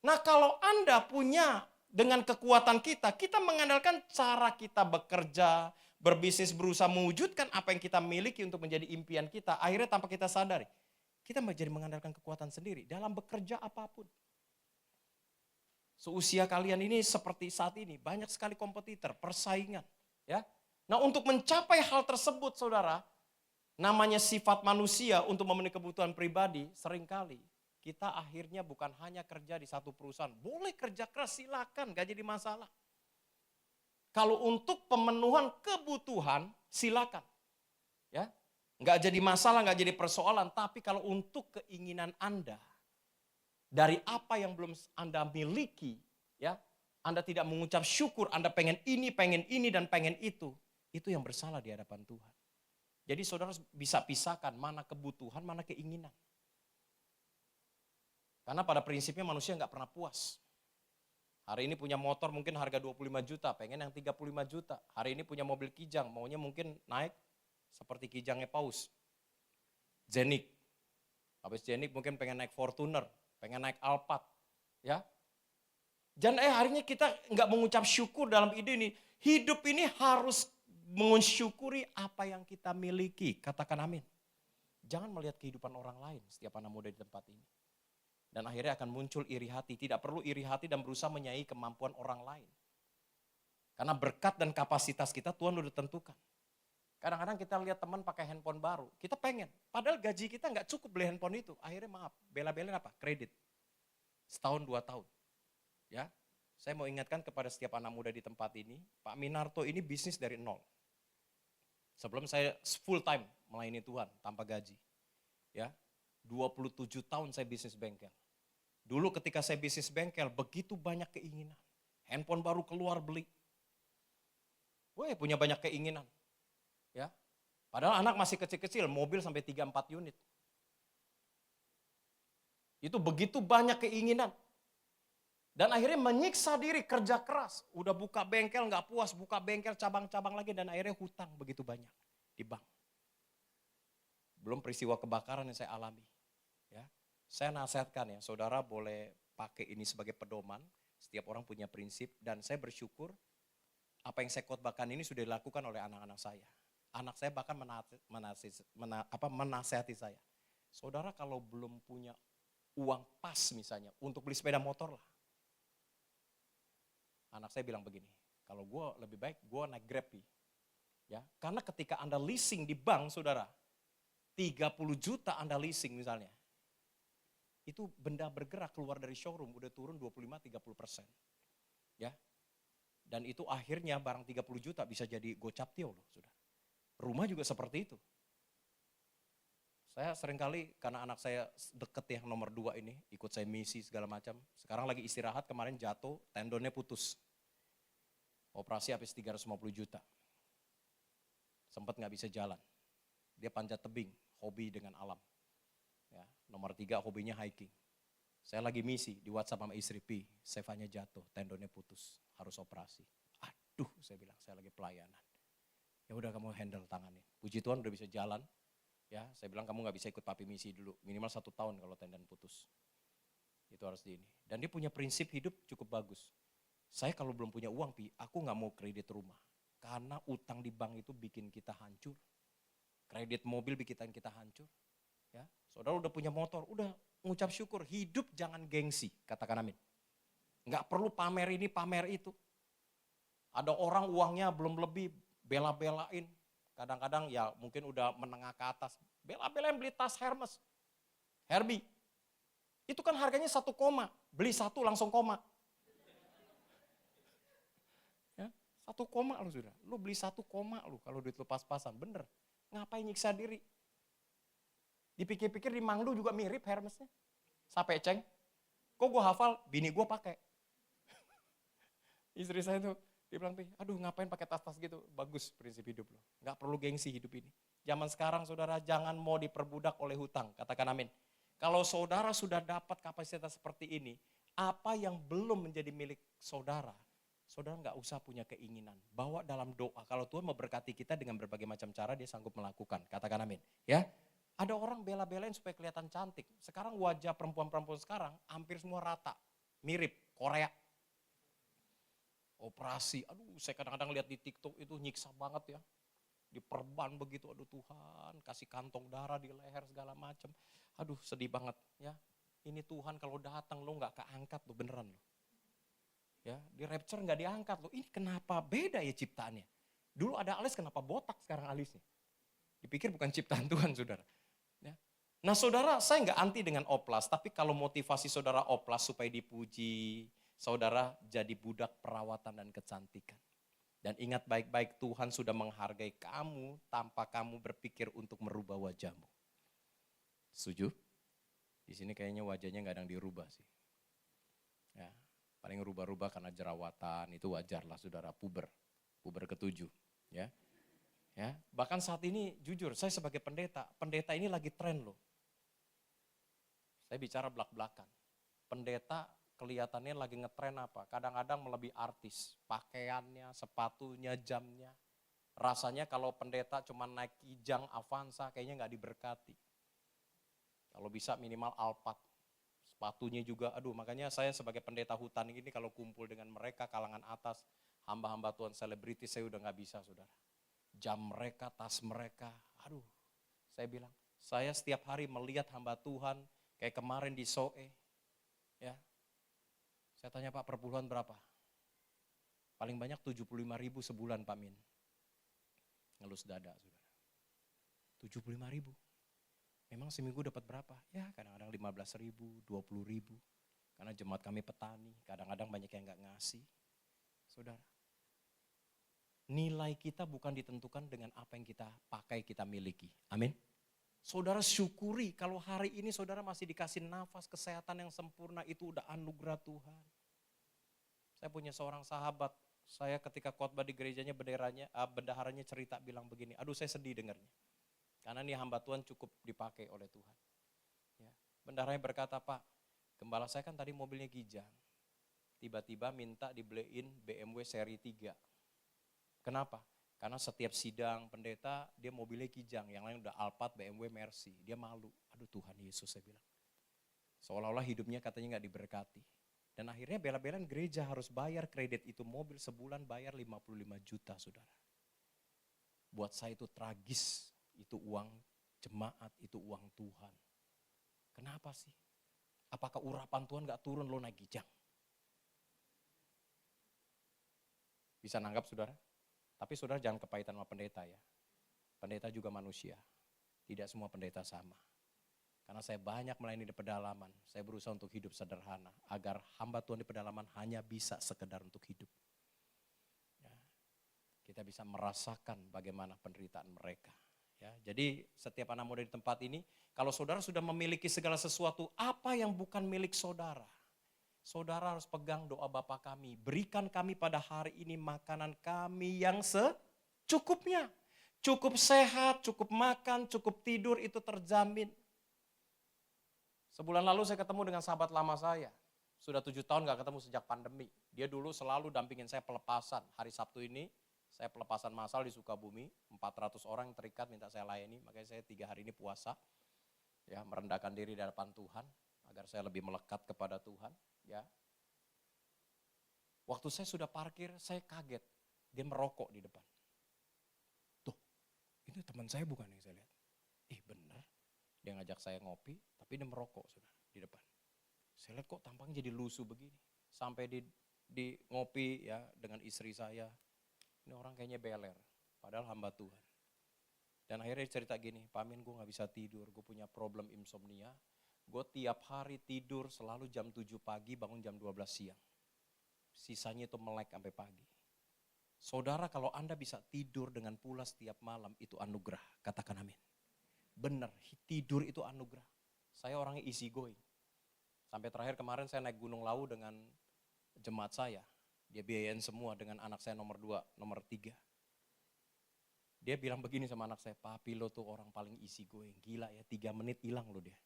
Nah kalau Anda punya dengan kekuatan kita mengandalkan cara kita bekerja, berbisnis, berusaha mewujudkan apa yang kita miliki untuk menjadi impian kita. Akhirnya tanpa kita sadari, kita menjadi mengandalkan kekuatan sendiri dalam bekerja apapun. Seusia kalian ini seperti saat ini, banyak sekali kompetitor, persaingan. Ya. Nah untuk mencapai hal tersebut saudara, namanya sifat manusia untuk memenuhi kebutuhan pribadi, seringkali kita akhirnya bukan hanya kerja di satu perusahaan. Boleh kerja keras, silakan, gak jadi masalah. Kalau untuk pemenuhan kebutuhan, silakan. Ya, gak jadi masalah, gak jadi persoalan. Tapi kalau untuk keinginan Anda, dari apa yang belum Anda miliki, ya, Anda tidak mengucap syukur, Anda pengen ini, dan pengen itu yang bersalah di hadapan Tuhan. Jadi saudara bisa pisahkan mana kebutuhan, mana keinginan. Karena pada prinsipnya manusia nggak pernah puas. Hari ini punya motor mungkin harga 25 juta, pengen yang 35 juta. Hari ini punya mobil Kijang, maunya mungkin naik seperti Kijangnya Paus. Zenik. Habis Zenik mungkin pengen naik Fortuner, pengen naik Alphard. Ya. Dan harinya kita nggak mengucap syukur dalam ide ini. Hidup ini harus mensyukuri apa yang kita miliki. Katakan amin. Jangan melihat kehidupan orang lain setiap anak muda di tempat ini. Dan akhirnya akan muncul iri hati. Tidak perlu iri hati dan berusaha menyaingi kemampuan orang lain. Karena berkat dan kapasitas kita Tuhan udah tentukan. Kadang-kadang kita lihat teman pakai handphone baru. Kita pengen. Padahal gaji kita nggak cukup beli handphone itu. Akhirnya maaf, bela-belain apa? Kredit. Setahun 2 tahun. Ya, saya mau ingatkan kepada setiap anak muda di tempat ini. Pak Minarto ini bisnis dari nol. Sebelum saya full time melayani Tuhan tanpa gaji. Ya, 27 tahun saya bisnis bengkel. Dulu ketika saya bisnis bengkel, begitu banyak keinginan. Handphone baru keluar beli. Wah, punya banyak keinginan. Ya. Padahal anak masih kecil-kecil, mobil sampai 3-4 unit. Itu begitu banyak keinginan. Dan akhirnya menyiksa diri, kerja keras. Udah buka bengkel nggak puas, buka bengkel cabang-cabang lagi dan akhirnya hutang begitu banyak di bank. Belum peristiwa kebakaran yang saya alami. Ya, saya nasihatkan ya, saudara boleh pakai ini sebagai pedoman. Setiap orang punya prinsip dan saya bersyukur apa yang saya khotbahkan ini sudah dilakukan oleh anak-anak saya. Anak saya bahkan menasihati saya. Saudara kalau belum punya uang pas misalnya untuk beli sepeda motor lah. Anak saya bilang begini, kalau gue lebih baik gue naik Grab. Ya, karena ketika Anda leasing di bank saudara, 30 juta Anda leasing misalnya, itu benda bergerak keluar dari showroom udah turun 25-30%. Ya. Dan itu akhirnya barang 30 juta bisa jadi gocaptio loh sudah. Rumah juga seperti itu. Saya seringkali karena anak saya deket yang nomor 2 ini, ikut saya misi segala macam. Sekarang lagi istirahat, kemarin jatuh, tendonnya putus. Operasi habis 350 juta. Sempat gak bisa jalan. Dia panjat tebing, hobi dengan alam. Ya, nomor 3 hobinya hiking. Saya lagi misi di WhatsApp sama istri, Sevanya jatuh, tendonnya putus, harus operasi. Aduh, saya bilang, saya lagi pelayanan. Ya udah kamu handle tanganin. Puji Tuhan udah bisa jalan. Ya, saya bilang kamu nggak bisa ikut papi misi dulu, minimal 1 tahun kalau tendon putus. Itu harus di ini. Dan dia punya prinsip hidup cukup bagus. Saya kalau belum punya uang, aku nggak mau kredit rumah. Karena utang di bank itu bikin kita hancur. Kredit mobil bikin kita hancur. Ya, saudara udah punya motor, udah ngucap syukur. Hidup jangan gengsi, katakan amin. Nggak perlu pamer ini, pamer itu. Ada orang uangnya belum lebih, bela-belain. Kadang-kadang ya mungkin udah menengah ke atas. Bela-belain beli tas Hermes. Herbie. Itu kan harganya 1 koma. Beli 1 langsung koma. Ya, 1 koma lu sudah. Lu beli 1 koma lu kalau duit lu pas-pasan. Bener. Ngapain nyiksa diri? Dipikir-pikir di Mangdu juga mirip Hermesnya. Sampai ceng. Kok gue hafal? Bini gue pakai. Istri saya tuh, dia bilang, aduh ngapain pakai tas-tas gitu. Bagus prinsip hidup lo. Gak perlu gengsi hidup ini. Zaman sekarang saudara jangan mau diperbudak oleh hutang. Katakan amin. Kalau saudara sudah dapat kapasitas seperti ini, apa yang belum menjadi milik saudara, saudara nggak usah punya keinginan. Bawa dalam doa. Kalau Tuhan memberkati kita dengan berbagai macam cara, dia sanggup melakukan. Katakan amin. Ya, ada orang bela-belain supaya kelihatan cantik. Sekarang wajah perempuan-perempuan sekarang hampir semua rata. Mirip Korea. Operasi, aduh saya kadang-kadang lihat di TikTok itu nyiksa banget ya. Diperban begitu, aduh Tuhan, kasih kantong darah di leher segala macam. Aduh sedih banget ya. Ini Tuhan kalau datang lo nggak keangkat lo beneran lo. Ya, di rapture nggak diangkat lo. Ini kenapa beda ya ciptaannya? Dulu ada alis, kenapa botak sekarang alisnya? Dipikir bukan ciptaan Tuhan saudara. Ya. Nah saudara, saya nggak anti dengan oplas, tapi kalau motivasi saudara oplas supaya dipuji, saudara jadi budak perawatan dan kecantikan. Dan ingat baik-baik, Tuhan sudah menghargai kamu tanpa kamu berpikir untuk merubah wajahmu. Setuju? Di sini kayaknya wajahnya nggak ada yang dirubah sih. Ya, paling rubah-rubah karena jerawatan, itu wajar lah saudara, puber ke-7. Ya. Ya, bahkan saat ini jujur, saya sebagai pendeta ini lagi tren loh. Saya bicara belak-belakan. Pendeta kelihatannya lagi ngetren apa? Kadang-kadang melebihi artis, pakaiannya, sepatunya, jamnya. Rasanya kalau pendeta cuma naik Kijang, Avanza, kayaknya nggak diberkati. Kalau bisa minimal Alphard, sepatunya juga, aduh makanya saya sebagai pendeta hutan ini kalau kumpul dengan mereka kalangan atas, hamba-hamba Tuhan selebriti saya udah nggak bisa saudara. Jam mereka, tas mereka, aduh saya bilang, saya setiap hari melihat hamba Tuhan, kayak kemarin di Soe, ya. Saya tanya Pak, perpuluhan berapa? Paling banyak 75.000 sebulan Pak Min. Ngelus dada saudara. 75.000. Memang seminggu dapat berapa? Ya kadang-kadang 15.000, 20.000. Karena jemaat kami petani, kadang-kadang banyak yang gak ngasih. Saudara, nilai kita bukan ditentukan dengan apa yang kita pakai, kita miliki. Amin. Saudara syukuri kalau hari ini saudara masih dikasih nafas, kesehatan yang sempurna, itu udah anugerah Tuhan. Saya punya seorang sahabat, saya ketika khotbah di gerejanya bendaharanya cerita bilang begini, aduh saya sedih dengarnya. Karena ini hamba Tuhan cukup dipakai oleh Tuhan. Ya. Bendaharanya berkata, Pak, gembala saya kan tadi mobilnya Kijang. Tiba-tiba minta dibeliin BMW seri 3. Kenapa? Karena setiap sidang pendeta dia mobilnya Kijang, yang lain udah Alphard, BMW, Mercy. Dia malu. Aduh Tuhan Yesus saya bilang. Seolah-olah hidupnya katanya gak diberkati. Dan akhirnya bela-belain gereja harus bayar kredit itu mobil sebulan bayar 55 juta saudara. Buat saya itu tragis. Itu uang jemaat, itu uang Tuhan. Kenapa sih? Apakah urapan Tuhan gak turun lo naik Kijang? Bisa nanggap saudara? Tapi saudara jangan kepahitan sama pendeta ya. Pendeta juga manusia. Tidak semua pendeta sama. Karena saya banyak melayani di pedalaman. Saya berusaha untuk hidup sederhana. Agar hamba Tuhan di pedalaman hanya bisa sekedar untuk hidup. Ya. Kita bisa merasakan bagaimana penderitaan mereka. Ya, jadi setiap anak muda di tempat ini, kalau saudara sudah memiliki segala sesuatu, apa yang bukan milik saudara? Saudara harus pegang doa Bapa kami. Berikan kami pada hari ini makanan kami yang secukupnya. Cukup sehat, cukup makan, cukup tidur itu terjamin. Sebulan lalu saya ketemu dengan sahabat lama saya. Sudah 7 tahun gak ketemu sejak pandemi. Dia dulu selalu dampingin saya pelepasan. Hari Sabtu ini saya pelepasan massal di Sukabumi. 400 orang yang terikat minta saya layani. Makanya saya 3 hari ini puasa. Ya, merendahkan diri di hadapan Tuhan. Agar saya lebih melekat kepada Tuhan. Ya. Waktu saya sudah parkir, saya kaget. Dia merokok di depan. Tuh, itu teman saya bukan yang saya lihat. Bener. Dia ngajak saya ngopi, tapi dia merokok saudara di depan. Saya lihat kok tampangnya jadi lusuh begini. Sampai di di ngopi ya dengan istri saya. Ini orang kayaknya beler, padahal hamba Tuhan. Dan akhirnya dia cerita gini, Pak Amin gue gak bisa tidur, gue punya problem insomnia. Gue tiap hari tidur selalu jam 7 pagi, bangun jam 12 siang. Sisanya itu melek sampai pagi. Saudara, kalau Anda bisa tidur dengan pulas tiap malam, itu anugerah. Katakan amin. Benar, tidur itu anugerah. Saya orangnya easy going. Sampai terakhir kemarin saya naik Gunung Lawu dengan jemaat saya. Dia biayain semua dengan anak saya nomor 2, nomor 3. Dia bilang begini sama anak saya, papi lo tuh orang paling easy going. Gila ya, 3 menit hilang lo dia.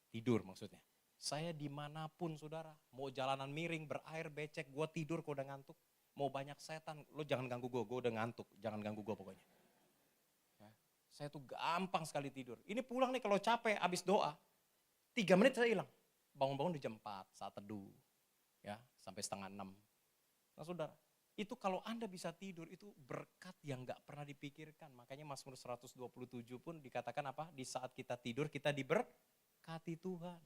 Tidur maksudnya. Saya dimanapun saudara, mau jalanan miring, berair, becek, gue tidur kok udah ngantuk. Mau banyak setan, lo jangan ganggu gue udah ngantuk. Jangan ganggu gue pokoknya. Ya, saya tuh gampang sekali tidur. Ini pulang nih kalau capek, abis doa. 3 menit saya hilang. Bangun-bangun di jam 4, saat teduh. Ya, sampai setengah 6. Nah saudara, itu kalau Anda bisa tidur, itu berkat yang gak pernah dipikirkan. Makanya Mazmur 127 pun dikatakan apa? Di saat kita tidur, kita diberkati Tuhan.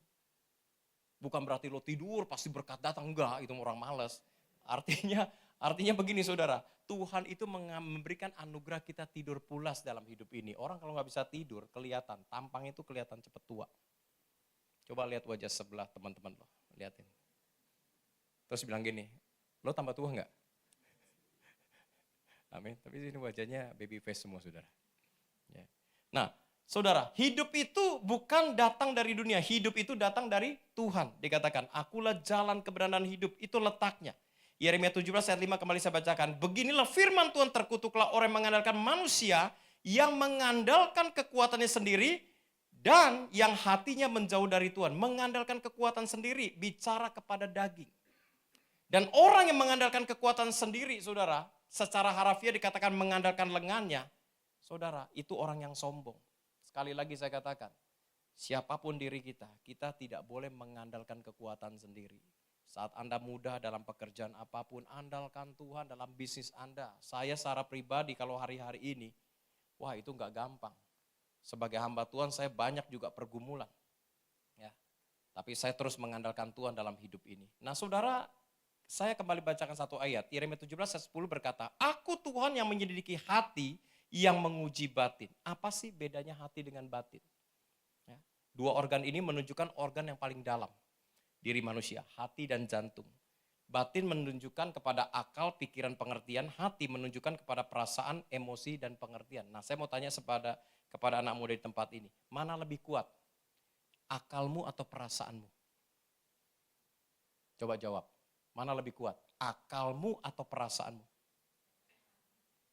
Bukan berarti lo tidur, pasti berkat datang. Enggak, itu orang malas. Artinya begini saudara, Tuhan itu memberikan anugerah kita tidur pulas dalam hidup ini. Orang kalau gak bisa tidur, kelihatan, tampang itu kelihatan cepet tua. Coba lihat wajah sebelah teman-teman lo, liatin. Terus bilang gini, lo tambah tua gak? Amin. Tapi ini wajahnya baby face semua saudara. Ya. Nah saudara, hidup itu bukan datang dari dunia. Hidup itu datang dari Tuhan. Dikatakan, akulah jalan kebenaran hidup. Itu letaknya. Yeremia 17 ayat 5 kembali saya bacakan. Beginilah firman Tuhan, terkutuklah orang yang mengandalkan manusia. Yang mengandalkan kekuatannya sendiri. Dan yang hatinya menjauh dari Tuhan. Mengandalkan kekuatan sendiri. Bicara kepada daging. Dan orang yang mengandalkan kekuatan sendiri saudara. Secara harafiah dikatakan mengandalkan lengannya, saudara, itu orang yang sombong. Sekali lagi saya katakan, siapapun diri kita, kita tidak boleh mengandalkan kekuatan sendiri. Saat Anda muda dalam pekerjaan apapun, andalkan Tuhan dalam bisnis Anda. Saya secara pribadi kalau hari-hari ini, wah itu gak gampang. Sebagai hamba Tuhan saya banyak juga pergumulan. Ya, tapi saya terus mengandalkan Tuhan dalam hidup ini. Nah saudara, saya kembali bacakan satu ayat. Yeremia 17 ayat 10 berkata, aku Tuhan yang menyelidiki hati, yang menguji batin. Apa sih bedanya hati dengan batin? Ya. 2 organ ini menunjukkan organ yang paling dalam diri manusia, hati dan jantung. Batin menunjukkan kepada akal, pikiran, pengertian. Hati menunjukkan kepada perasaan, emosi, dan pengertian. Nah saya mau tanya kepada anak muda di tempat ini. Mana lebih kuat? Akalmu atau perasaanmu? Coba jawab. Mana lebih kuat? Akalmu atau perasaanmu?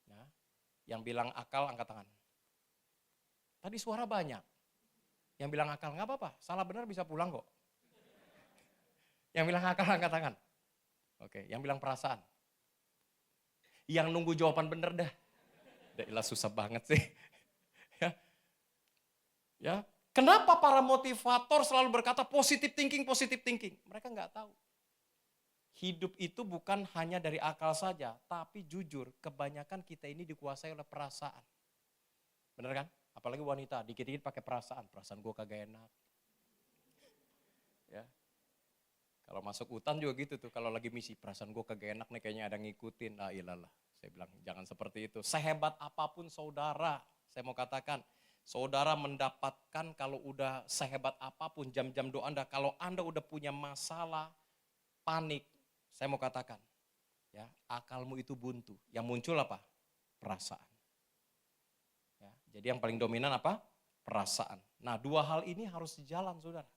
Ya. Yang bilang akal angkat tangan. Tadi suara banyak. Yang bilang akal nggak apa-apa, salah benar bisa pulang kok. Yang bilang akal angkat tangan. Oke, yang bilang perasaan. Yang nunggu jawaban bener dah. Dah susah banget sih. Ya. Ya. Kenapa para motivator selalu berkata positive thinking, positive thinking? Mereka nggak tahu. Hidup itu bukan hanya dari akal saja, tapi jujur kebanyakan kita ini dikuasai oleh perasaan. Bener kan? Apalagi wanita, dikit-dikit pakai perasaan gue kagak enak. Ya. Kalau masuk hutan juga gitu tuh, kalau lagi misi, perasaan gue kagak enak nih kayaknya ada ngikutin. Ah ilalah, saya bilang jangan seperti itu. Sehebat apapun saudara, saya mau katakan, saudara mendapatkan kalau udah sehebat apapun jam-jam doa Anda, kalau Anda udah punya masalah, panik, saya mau katakan, ya akalmu itu buntu. Yang muncul apa? Perasaan. Ya, jadi yang paling dominan apa? Perasaan. Nah 2 hal ini harus sejalan saudara.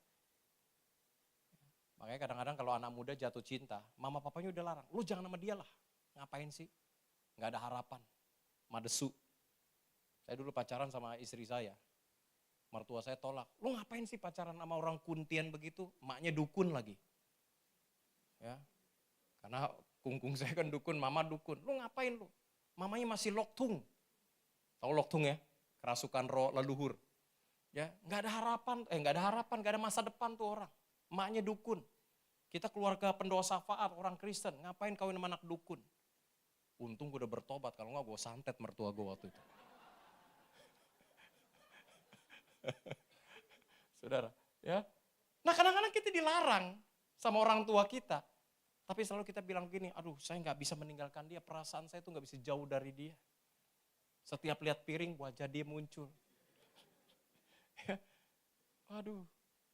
Makanya kadang-kadang kalau anak muda jatuh cinta, mama papanya udah larang. Lu jangan sama dia lah. Ngapain sih? Gak ada harapan. Madesu. Saya dulu pacaran sama istri saya. Mertua saya tolak. Lu ngapain sih pacaran sama orang kuntian begitu? Maknya dukun lagi. Ya. Karena kungkung saya kan dukun, mama dukun. Lu ngapain lu? Mamanya masih loktung. Tahu loktung ya? Kerasukan roh leluhur. Ya, nggak ada harapan, nggak ada masa depan tuh orang. Maknya dukun. Kita keluarga pendoa syafaat, orang Kristen. Ngapain kawin sama anak dukun? Untung gue udah bertobat, kalau nggak gue santet mertua gue waktu itu. Saudara, ya. Nah kadang-kadang kita dilarang sama orang tua kita. Tapi selalu kita bilang gini, aduh saya nggak bisa meninggalkan dia, perasaan saya tuh nggak bisa jauh dari dia. Setiap lihat piring, wajah dia muncul. Aduh,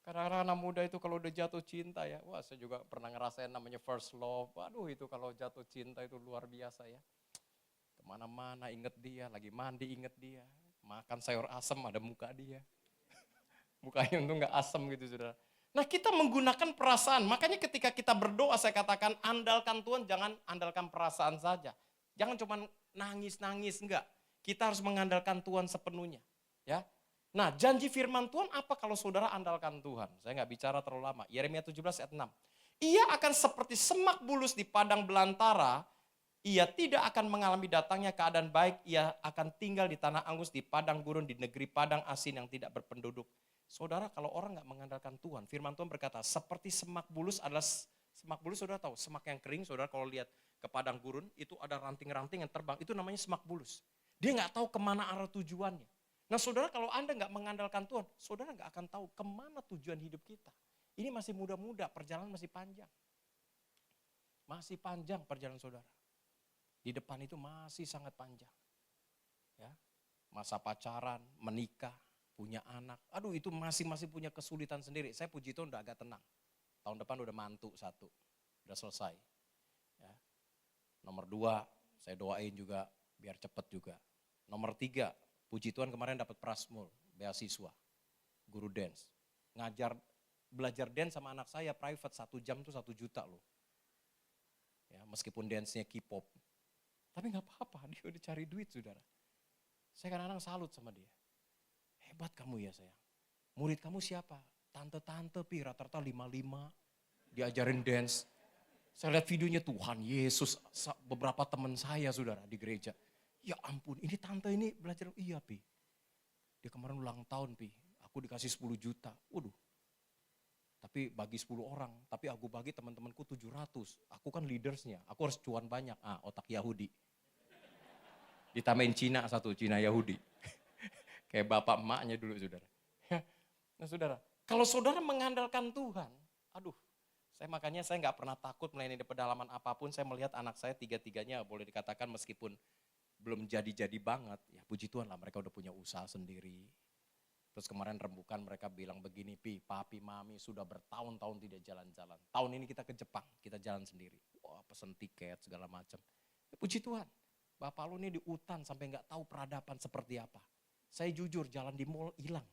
kadang-kadang anak muda itu kalau udah jatuh cinta ya, wah saya juga pernah ngerasain namanya first love. Waduh itu kalau jatuh cinta itu luar biasa ya. Kemana-mana inget dia, lagi mandi inget dia. Makan sayur asem ada muka dia. Mukanya untung gak asem gitu saudara. Nah kita menggunakan perasaan, makanya ketika kita berdoa saya katakan andalkan Tuhan, jangan andalkan perasaan saja. Jangan cuma nangis-nangis, enggak. Kita harus mengandalkan Tuhan sepenuhnya. Ya. Nah janji firman Tuhan apa kalau saudara andalkan Tuhan? Saya nggak bicara terlalu lama. Yeremia 17 ayat 6. Ia akan seperti semak bulus di padang belantara, ia tidak akan mengalami datangnya keadaan baik, ia akan tinggal di tanah angus, di padang gurun, di negeri padang asin yang tidak berpenduduk. Saudara kalau orang nggak mengandalkan Tuhan, firman Tuhan berkata seperti semak bulus adalah, semak bulus saudara tahu, semak yang kering, saudara kalau lihat ke padang gurun, itu ada ranting-ranting yang terbang, itu namanya semak bulus. Dia nggak tahu kemana arah tujuannya. Nah saudara kalau Anda nggak mengandalkan Tuhan, saudara nggak akan tahu kemana tujuan hidup kita. Ini masih muda-muda, perjalanan masih panjang. Masih panjang perjalanan saudara. Di depan itu masih sangat panjang. Ya, masa pacaran, menikah, punya anak. Aduh itu masih punya kesulitan sendiri. Saya puji Tuhan udah agak tenang. Tahun depan udah mantu satu, udah selesai. Ya. Nomor 2, saya doain juga biar cepet juga. Nomor 3, puji Tuhan kemarin dapat Prasmul, beasiswa, guru dance. Belajar dance sama anak saya private 1 jam tuh 1 juta loh. Ya, meskipun dance-nya K-pop. Tapi gak apa-apa, dia udah cari duit saudara. Saya kadang-kadang salut sama dia. Hebat kamu ya sayang. Murid kamu siapa? Tante-tante pi rata-rata 55, diajarin dance. Saya lihat videonya Tuhan Yesus, beberapa teman saya saudara di gereja. Ya ampun, ini tante ini belajar, iya pi. Dia kemarin ulang tahun pi, aku dikasih 10 juta. Waduh, tapi bagi 10 orang, tapi aku bagi teman-temanku 700. Aku kan leadersnya, aku harus cuan banyak. Otak Yahudi. Ditambahin Cina satu, Cina Yahudi. Kayak bapak emaknya dulu saudara. Nah saudara, kalau saudara mengandalkan Tuhan, aduh, makanya saya nggak pernah takut melayani di pedalaman apapun. Saya melihat anak saya 3-3-nya boleh dikatakan meskipun belum jadi-jadi banget, ya puji Tuhan lah mereka udah punya usaha sendiri. Terus kemarin rembukan mereka bilang begini, Pi, papi, mami sudah bertahun-tahun tidak jalan-jalan. Tahun ini kita ke Jepang, kita jalan sendiri. Wah pesen tiket segala macam. Ya, puji Tuhan, bapak lu ini di hutan sampai nggak tahu peradaban seperti apa. Saya jujur jalan di mall hilang,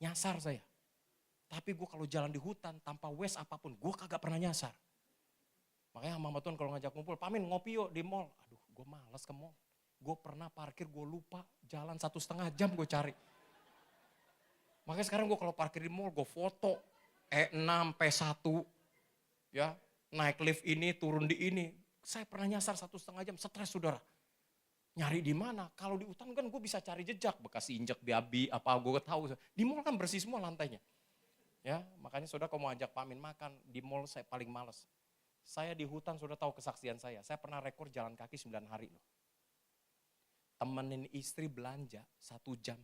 nyasar saya. Tapi gue kalau jalan di hutan tanpa wes apapun, gue kagak pernah nyasar. Makanya sama Tuhan kalau ngajak ngumpul, Pamin ngopi yuk di mall. Aduh gue malas ke mall. Gue pernah parkir, gue lupa, jalan 1,5 jam gue cari. Makanya sekarang gue kalau parkir di mall, gue foto E6, P1, ya naik lift ini, turun di ini. Saya pernah nyasar 1,5 jam, stres saudara. Nyari di mana? Kalau di hutan kan gue bisa cari jejak, bekas injek babi, apa gue tahu. Di mall kan bersih semua lantainya. Ya, makanya saudara kalau mau ajak Pamin makan, di mall saya paling males. Saya di hutan sudah tahu kesaksian saya pernah rekor jalan kaki 9 hari loh. Temenin istri belanja 1 jam.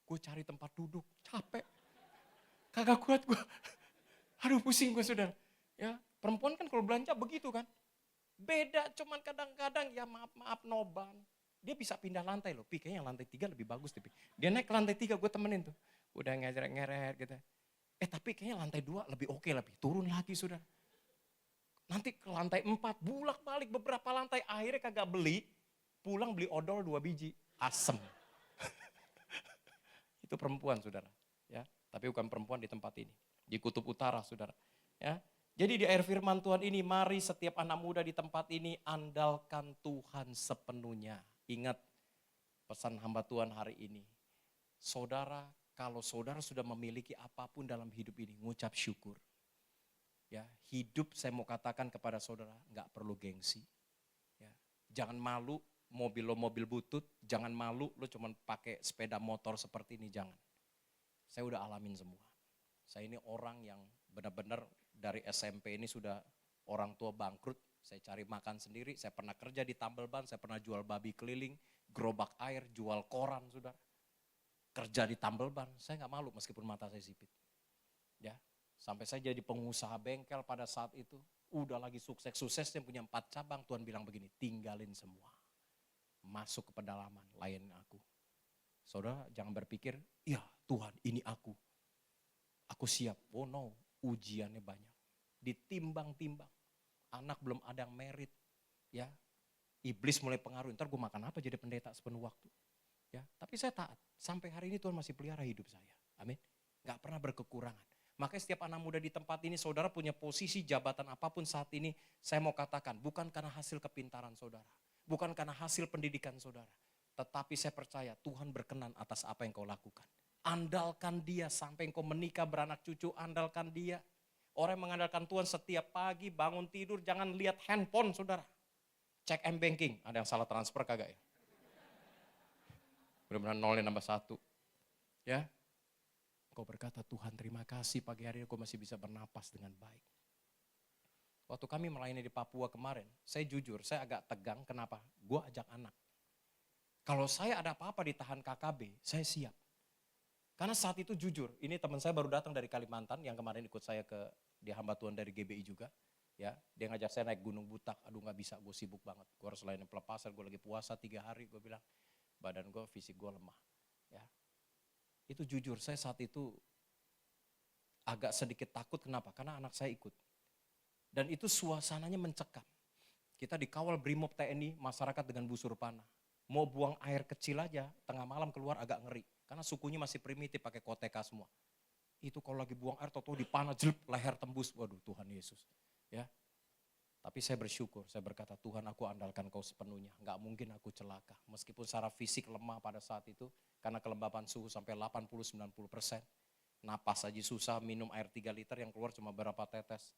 Gue cari tempat duduk, capek. Kagak kuat gue. Aduh pusing gue saudara. Ya, perempuan kan kalau belanja begitu kan. Beda cuman kadang-kadang ya maaf noban. Dia bisa pindah lantai loh. Pi kayaknya yang lantai 3 lebih bagus. Pi. Dia naik ke lantai 3 gue temenin tuh. Udah ngeret-ngeret gitu. Tapi kayaknya lantai 2 lebih oke lah. Pi. Turun lagi saudara. Nanti ke lantai 4 bulak-balik beberapa lantai. Akhirnya kagak beli. Pulang beli odol 2 biji. Asem. Itu perempuan saudara, ya. Tapi bukan perempuan di tempat ini, di kutub utara saudara. Ya. Jadi di air firman Tuhan ini, mari setiap anak muda di tempat ini andalkan Tuhan sepenuhnya. Ingat pesan hamba Tuhan hari ini. Saudara, kalau saudara sudah memiliki apapun dalam hidup ini, ngucap syukur. Ya, hidup saya mau katakan kepada saudara, nggak perlu gengsi. Ya. Jangan malu. Mobil lo mobil butut, jangan malu lo cuma pakai sepeda motor seperti ini, jangan. Saya udah alamin semua. Saya ini orang yang benar-benar dari SMP ini sudah orang tua bangkrut, saya cari makan sendiri, saya pernah kerja di tambal ban, saya pernah jual babi keliling, gerobak air, jual koran saudara. Kerja di tambal ban, saya nggak malu meskipun mata saya sipit. Ya, sampai saya jadi pengusaha bengkel pada saat itu. udah lagi sukses-suksesnya punya 4 cabang, Tuhan bilang begini, tinggalin semua. Masuk ke pedalaman, layanin aku. Saudara jangan berpikir, ya Tuhan ini aku siap. Oh no, ujiannya banyak. Ditimbang-timbang, anak belum ada yang merit, ya. Iblis mulai pengaruh, ntar gue makan apa jadi pendeta sepenuh waktu. Ya, tapi saya taat, sampai hari ini Tuhan masih pelihara hidup saya. Amin. Gak pernah berkekurangan. Makanya setiap anak muda di tempat ini, saudara punya posisi jabatan apapun saat ini, saya mau katakan, bukan karena hasil kepintaran saudara. Bukan karena hasil pendidikan saudara. Tetapi saya percaya Tuhan berkenan atas apa yang kau lakukan. Andalkan dia sampai engkau menikah beranak cucu, andalkan dia. Orang yang mengandalkan Tuhan setiap pagi bangun tidur, jangan lihat handphone saudara. Cek M-Banking, ada yang salah transfer kagak ya? Benar-benar nolnya nambah 1. Ya, kau berkata Tuhan terima kasih pagi hari ini kau masih bisa bernapas dengan baik. Waktu kami melayani di Papua kemarin, saya jujur, saya agak tegang. Kenapa? Gue ajak anak. Kalau saya ada apa-apa ditahan KKB, saya siap. Karena saat itu jujur, ini teman saya baru datang dari Kalimantan, yang kemarin ikut saya ke di hamba Tuhan dari GBI juga. Ya, dia ngajak saya naik Gunung Butak, aduh gak bisa, gue sibuk banget. Gue harus layanin pelepasan, gue lagi puasa 3 hari, gue bilang, badan gue, fisik gue lemah. Ya, itu jujur, saya saat itu agak sedikit takut, kenapa? Karena anak saya ikut. Dan itu suasananya mencekam. Kita dikawal Brimob TNI, masyarakat dengan busur panah. Mau buang air kecil aja, tengah malam keluar agak ngeri. Karena sukunya masih primitif, pakai koteka semua. Itu kalau lagi buang air, tau-tau dipanah, jelep, leher tembus. Waduh Tuhan Yesus. Ya, tapi saya bersyukur, saya berkata Tuhan aku andalkan kau sepenuhnya. Gak mungkin aku celaka. Meskipun secara fisik lemah pada saat itu, karena kelembapan suhu sampai 80-90%. Napas aja susah, minum air 3 liter yang keluar cuma berapa tetes.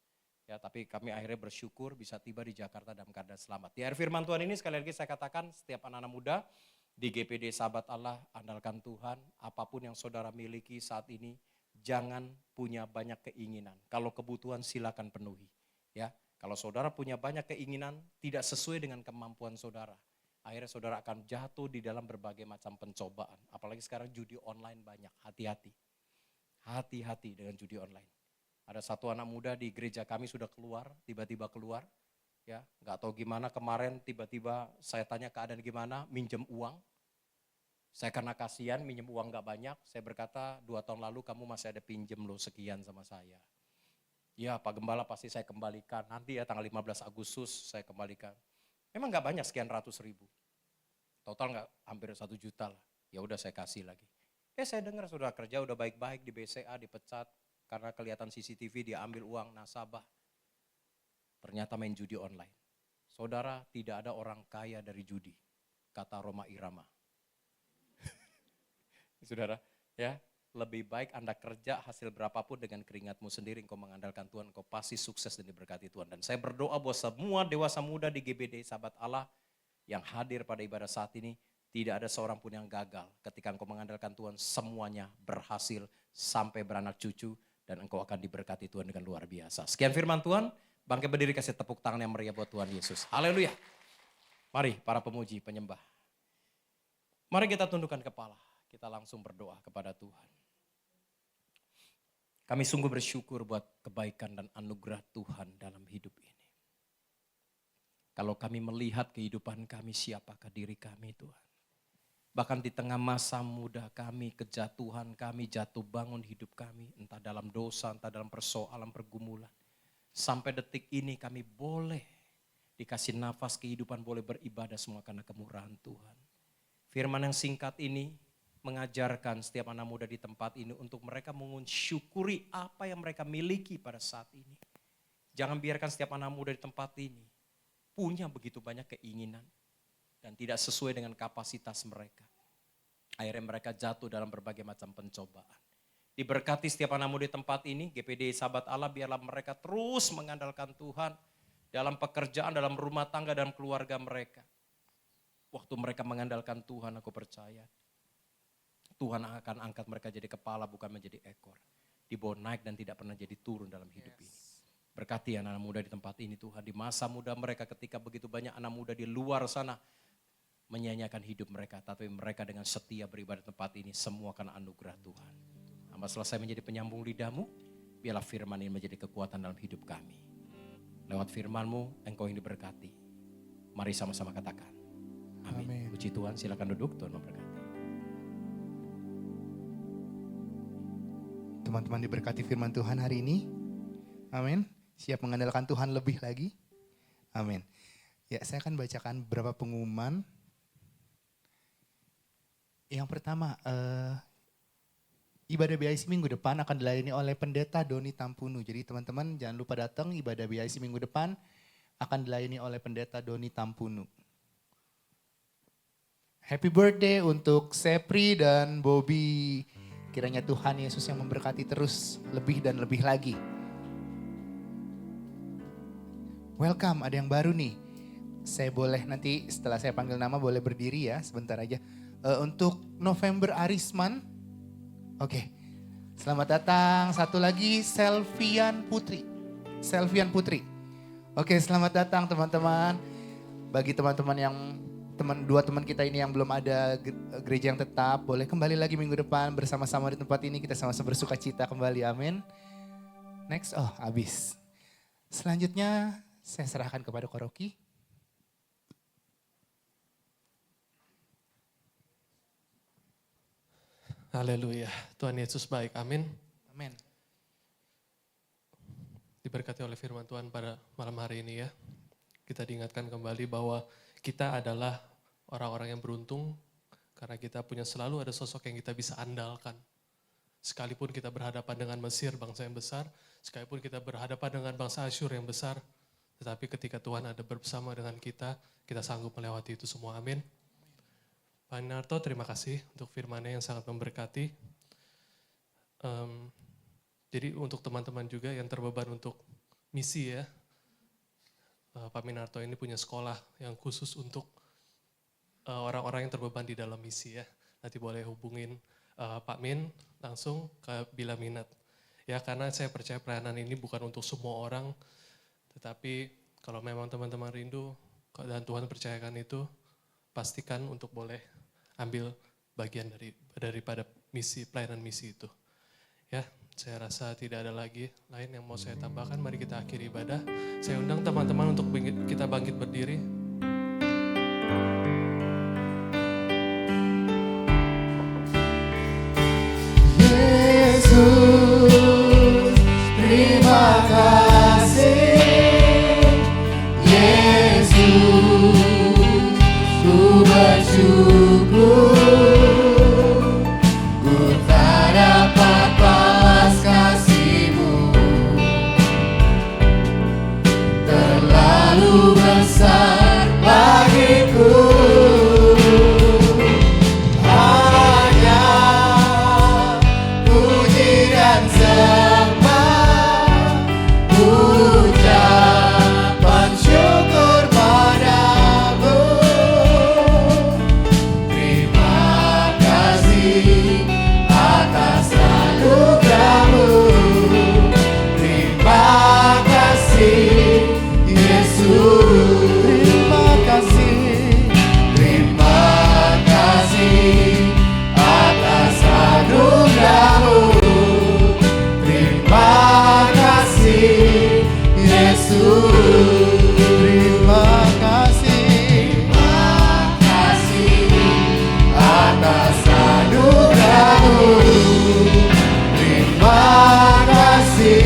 Ya, tapi kami akhirnya bersyukur bisa tiba di Jakarta dalam keadaan selamat. Di akhir firman Tuhan ini sekali lagi saya katakan setiap anak-anak muda di GPD Sahabat Allah andalkan Tuhan. Apapun yang saudara miliki saat ini jangan punya banyak keinginan. Kalau kebutuhan silakan penuhi. Ya, kalau saudara punya banyak keinginan tidak sesuai dengan kemampuan saudara, akhirnya saudara akan jatuh di dalam berbagai macam pencobaan. Apalagi sekarang judi online banyak, hati-hati. Hati-hati dengan judi online. Ada satu anak muda di gereja kami sudah keluar, tiba-tiba keluar. Ya, nggak tahu gimana kemarin tiba-tiba saya tanya keadaan gimana, minjem uang. Saya karena kasihan minjem uang nggak banyak, saya berkata 2 tahun lalu kamu masih ada pinjem loh sekian sama saya. Ya Pak Gembala pasti saya kembalikan, nanti ya tanggal 15 Agustus saya kembalikan. Memang gak banyak sekian ratus ribu, total gak hampir 1 juta lah. Ya udah saya kasih lagi. Saya dengar saudara kerja udah baik-baik di BCA dipecat karena kelihatan CCTV dia ambil uang nasabah. Ternyata main judi online. Saudara tidak ada orang kaya dari judi, kata Roma Irama. Saudara ya. Lebih baik Anda kerja hasil berapapun dengan keringatmu sendiri, engkau mengandalkan Tuhan, engkau pasti sukses dan diberkati Tuhan. Dan saya berdoa bahwa semua dewasa muda di GBD Sahabat Allah yang hadir pada ibadah saat ini, tidak ada seorang pun yang gagal. Ketika engkau mengandalkan Tuhan, semuanya berhasil sampai beranak cucu dan engkau akan diberkati Tuhan dengan luar biasa. Sekian firman Tuhan, bangkit berdiri kasih tepuk tangan yang meriah buat Tuhan Yesus. Haleluya. Mari para pemuji, penyembah. Mari kita tundukkan kepala, kita langsung berdoa kepada Tuhan. Kami sungguh bersyukur buat kebaikan dan anugerah Tuhan dalam hidup ini. Kalau kami melihat kehidupan kami, siapakah diri kami Tuhan. Bahkan di tengah masa muda kami, kejatuhan kami, jatuh bangun hidup kami. Entah dalam dosa, entah dalam persoalan, pergumulan. Sampai detik ini kami boleh dikasih nafas kehidupan, boleh beribadah semua karena kemurahan Tuhan. Firman yang singkat ini mengajarkan setiap anak muda di tempat ini untuk mereka mensyukuri apa yang mereka miliki pada saat ini. Jangan biarkan setiap anak muda di tempat ini punya begitu banyak keinginan dan tidak sesuai dengan kapasitas mereka. Akhirnya mereka jatuh dalam berbagai macam pencobaan. Diberkati setiap anak muda di tempat ini, GPD Sahabat Allah, biarlah mereka terus mengandalkan Tuhan dalam pekerjaan, dalam rumah tangga, dalam keluarga mereka. Waktu mereka mengandalkan Tuhan, aku percaya Tuhan akan angkat mereka jadi kepala bukan menjadi ekor. Dibawa naik dan tidak pernah jadi turun dalam hidup ini. Berkati anak-anak muda di tempat ini Tuhan. Di masa muda mereka ketika begitu banyak anak muda di luar sana menyanyiakan hidup mereka. Tapi mereka dengan setia beribadah di tempat ini semua karena anugerah Tuhan. Hamba selesai menjadi penyambung lidahmu. Biarlah firman ini menjadi kekuatan dalam hidup kami. Lewat firman-Mu, Engkau yang diberkati. Mari sama-sama katakan. Amin. Amin. Puji Tuhan, silakan duduk, Tuhan memberkati. Teman-teman diberkati firman Tuhan hari ini. Amin. Siap mengandalkan Tuhan lebih lagi. Amin. Ya, saya akan bacakan beberapa pengumuman. Yang pertama, ibadah BIC minggu depan akan dilayani oleh Pendeta Doni Tampunu. Jadi teman-teman jangan lupa datang, ibadah BIC minggu depan akan dilayani oleh Pendeta Doni Tampunu. Happy birthday untuk Sepri dan Bobby. Kiranya Tuhan Yesus yang memberkati terus lebih dan lebih lagi. Welcome, ada yang baru nih. Saya boleh nanti setelah saya panggil nama boleh berdiri ya sebentar aja. Untuk November Arisman. Oke, selamat datang. Satu lagi Selvian Putri. Oke, selamat datang teman-teman. Bagi teman-teman yang dua teman kita ini yang belum ada gereja yang tetap, boleh kembali lagi minggu depan bersama-sama di tempat ini. Kita sama-sama bersuka cita kembali, amin. Next, habis. Selanjutnya saya serahkan kepada Koroki. Haleluya, Tuhan Yesus baik, amin. Amin. Diberkati oleh firman Tuhan pada malam hari ini ya. Kita diingatkan kembali bahwa kita adalah orang-orang yang beruntung karena kita punya selalu ada sosok yang kita bisa andalkan. Sekalipun kita berhadapan dengan Mesir, bangsa yang besar, sekalipun kita berhadapan dengan bangsa Asyur yang besar, tetapi ketika Tuhan ada bersama dengan kita sanggup melewati itu semua, amin. Pak Narto, terima kasih untuk firman-Nya yang sangat memberkati. Jadi untuk teman-teman juga yang terbeban untuk misi ya, Pak Minarto ini punya sekolah yang khusus untuk orang-orang yang terbeban di dalam misi ya. Nanti boleh hubungin Pak Min langsung ke bila minat. Ya karena saya percaya pelayanan ini bukan untuk semua orang, tetapi kalau memang teman-teman rindu dan Tuhan percayakan itu, pastikan untuk boleh ambil bagian daripada misi, pelayanan misi itu. Ya, saya rasa tidak ada lagi lain yang mau saya tambahkan. Mari kita akhiri ibadah. Saya undang teman-teman untuk kita bangkit berdiri. Yesus, terima kasih. Yesus, ku bersyukur. Ku tak dapat balas kasih-Mu, terlalu besar bagiku. Hanya puji dan sembah, ucapan syukur padamu. Terima kasih atas anugerah-Mu. Terima kasih Yesus. Terima kasih. Terima kasih atas anugerah-Mu. Terima kasih Yesus. Terima kasih. Terima kasih atas anugerah-Mu. Terima kasih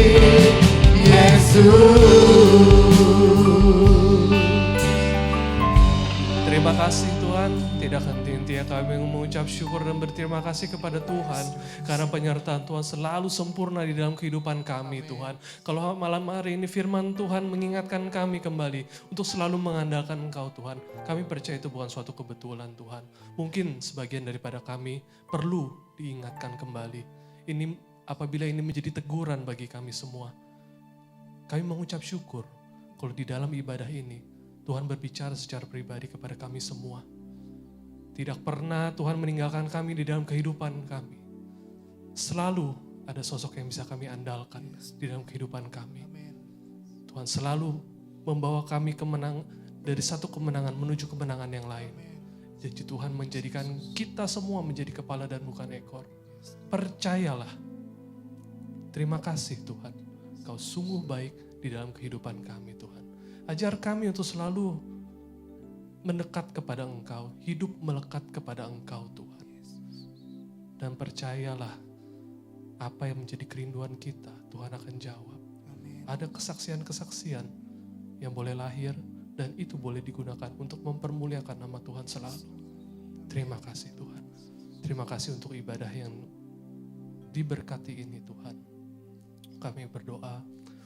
Yesus. Terima kasih Tuhan, tidak henti-hentinya kami mengucap syukur dan berterima kasih kepada Tuhan. Karena penyertaan Tuhan selalu sempurna di dalam kehidupan kami Tuhan. Kalau malam hari ini firman Tuhan mengingatkan kami kembali untuk selalu mengandalkan Engkau Tuhan. Kami percaya itu bukan suatu kebetulan Tuhan. Mungkin sebagian daripada kami perlu diingatkan kembali. Apabila ini menjadi teguran bagi kami semua. Kami mengucap syukur kalau di dalam ibadah ini Tuhan berbicara secara pribadi kepada kami semua. Tidak pernah Tuhan meninggalkan kami di dalam kehidupan kami. Selalu ada sosok yang bisa kami andalkan di dalam kehidupan kami. Tuhan selalu membawa kami dari satu kemenangan menuju kemenangan yang lain. Jadi Tuhan menjadikan kita semua menjadi kepala dan bukan ekor. Percayalah. Terima kasih Tuhan. Kau sungguh baik di dalam kehidupan kami Tuhan. Ajar kami untuk selalu mendekat kepada Engkau, hidup melekat kepada Engkau Tuhan. Dan percayalah apa yang menjadi kerinduan kita, Tuhan akan jawab. Ada kesaksian-kesaksian yang boleh lahir dan itu boleh digunakan untuk mempermuliakan nama Tuhan selalu. Terima kasih Tuhan. Terima kasih untuk ibadah yang diberkati ini Tuhan. Kami berdoa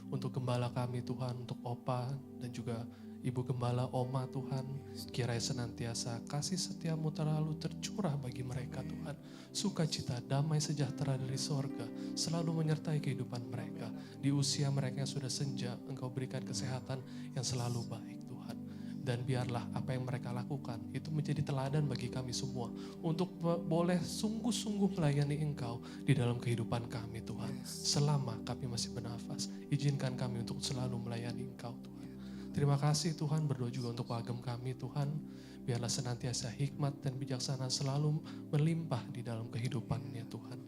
untuk gembala kami Tuhan, untuk Opa dan juga Ibu Gembala Oma Tuhan. Kiranya senantiasa kasih setiamu terlalu tercurah bagi mereka Tuhan. Sukacita, damai sejahtera dari sorga selalu menyertai kehidupan mereka. Di usia mereka yang sudah senja, Engkau berikan kesehatan yang selalu baik Tuhan. Dan biarlah apa yang mereka lakukan itu menjadi teladan bagi kami semua. Untuk boleh sungguh-sungguh melayani Engkau di dalam kehidupan kami Tuhan. Selama kami masih bernafas, izinkan kami untuk selalu melayani Engkau Tuhan. Terima kasih Tuhan, berdoa juga untuk agam kami Tuhan. Biarlah senantiasa hikmat dan bijaksana selalu melimpah di dalam kehidupannya Tuhan.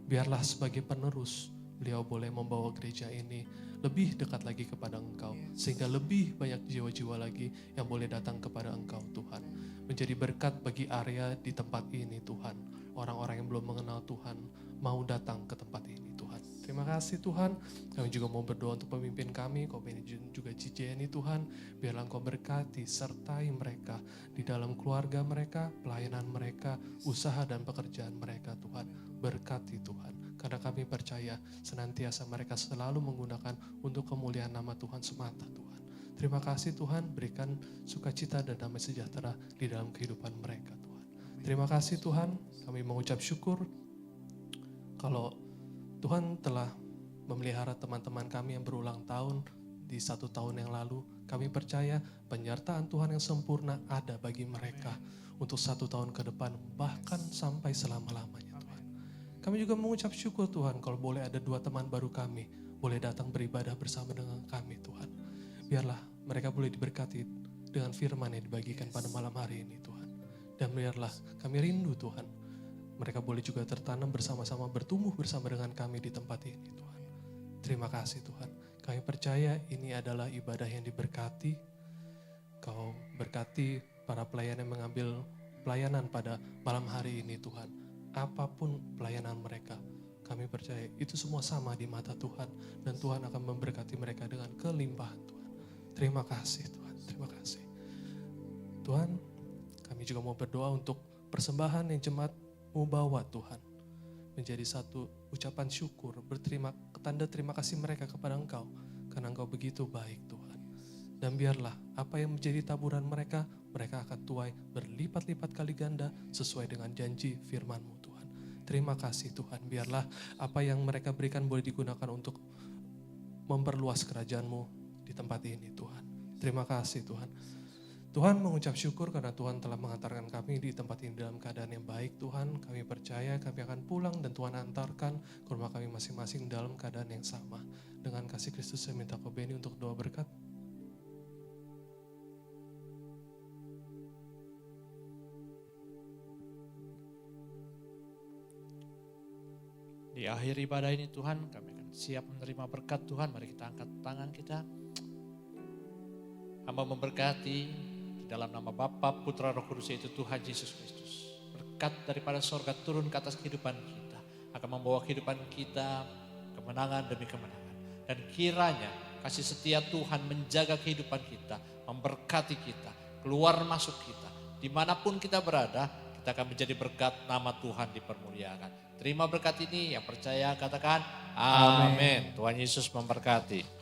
Biarlah sebagai penerus, beliau boleh membawa gereja ini lebih dekat lagi kepada Engkau. Sehingga lebih banyak jiwa-jiwa lagi yang boleh datang kepada Engkau Tuhan. Menjadi berkat bagi area di tempat ini Tuhan. Orang-orang yang belum mengenal Tuhan mau datang ke tempat ini Tuhan. Terima kasih Tuhan. Kami juga mau berdoa untuk pemimpin kami, Kopeni juga Cijeni Tuhan. Biarlah Engkau berkati, sertai mereka di dalam keluarga mereka, pelayanan mereka, usaha dan pekerjaan mereka Tuhan. Berkati Tuhan. Karena kami percaya senantiasa mereka selalu menggunakan untuk kemuliaan nama Tuhan semata Tuhan. Terima kasih Tuhan, berikan sukacita dan damai sejahtera di dalam kehidupan mereka Tuhan. Terima kasih Tuhan, kami mengucap syukur kalau Tuhan telah memelihara teman-teman kami yang berulang tahun di 1 tahun yang lalu. Kami percaya penyertaan Tuhan yang sempurna ada bagi mereka untuk 1 tahun ke depan, bahkan sampai selama-lamanya Tuhan. Kami juga mengucap syukur Tuhan kalau boleh ada 2 teman baru kami, boleh datang beribadah bersama dengan kami Tuhan. Biarlah mereka boleh diberkati dengan firman yang dibagikan pada malam hari ini Tuhan. Dan biarlah kami rindu Tuhan. Mereka boleh juga tertanam bersama-sama, bertumbuh bersama dengan kami di tempat ini Tuhan. Terima kasih Tuhan. Kami percaya ini adalah ibadah yang diberkati. Kau berkati para pelayan yang mengambil pelayanan pada malam hari ini Tuhan. Apapun pelayanan mereka, kami percaya itu semua sama di mata Tuhan. Dan Tuhan akan memberkati mereka dengan kelimpahan Tuhan. Terima kasih Tuhan, terima kasih. Tuhan, kami juga mau berdoa untuk persembahan yang jemaat mau bawa Tuhan menjadi satu ucapan syukur, tanda terima kasih mereka kepada Engkau karena Engkau begitu baik Tuhan. Dan biarlah apa yang menjadi taburan mereka, mereka akan tuai berlipat-lipat kali ganda sesuai dengan janji firman-Mu Tuhan. Terima kasih Tuhan, biarlah apa yang mereka berikan boleh digunakan untuk memperluas kerajaan-Mu di tempat ini Tuhan. Terima kasih Tuhan. Tuhan mengucap syukur karena Tuhan telah mengantarkan kami di tempat ini dalam keadaan yang baik Tuhan. Kami percaya kami akan pulang dan Tuhan antarkan ke rumah kami masing-masing dalam keadaan yang sama. Dengan kasih Kristus saya minta kau Beni untuk doa berkat. Di akhir ibadah ini Tuhan, kami akan siap menerima berkat Tuhan. Mari kita angkat tangan kita. Hamba memberkati dalam nama Bapa, Putra, Roh Kudus yaitu Tuhan Yesus Kristus. Berkat daripada sorga turun ke atas kehidupan kita. Akan membawa kehidupan kita kemenangan demi kemenangan. Dan kiranya kasih setia Tuhan menjaga kehidupan kita. Memberkati kita, keluar masuk kita. Dimanapun kita berada, kita akan menjadi berkat, nama Tuhan dipermuliakan. Terima berkat ini, yang percaya katakan amin. Tuhan Yesus memberkati.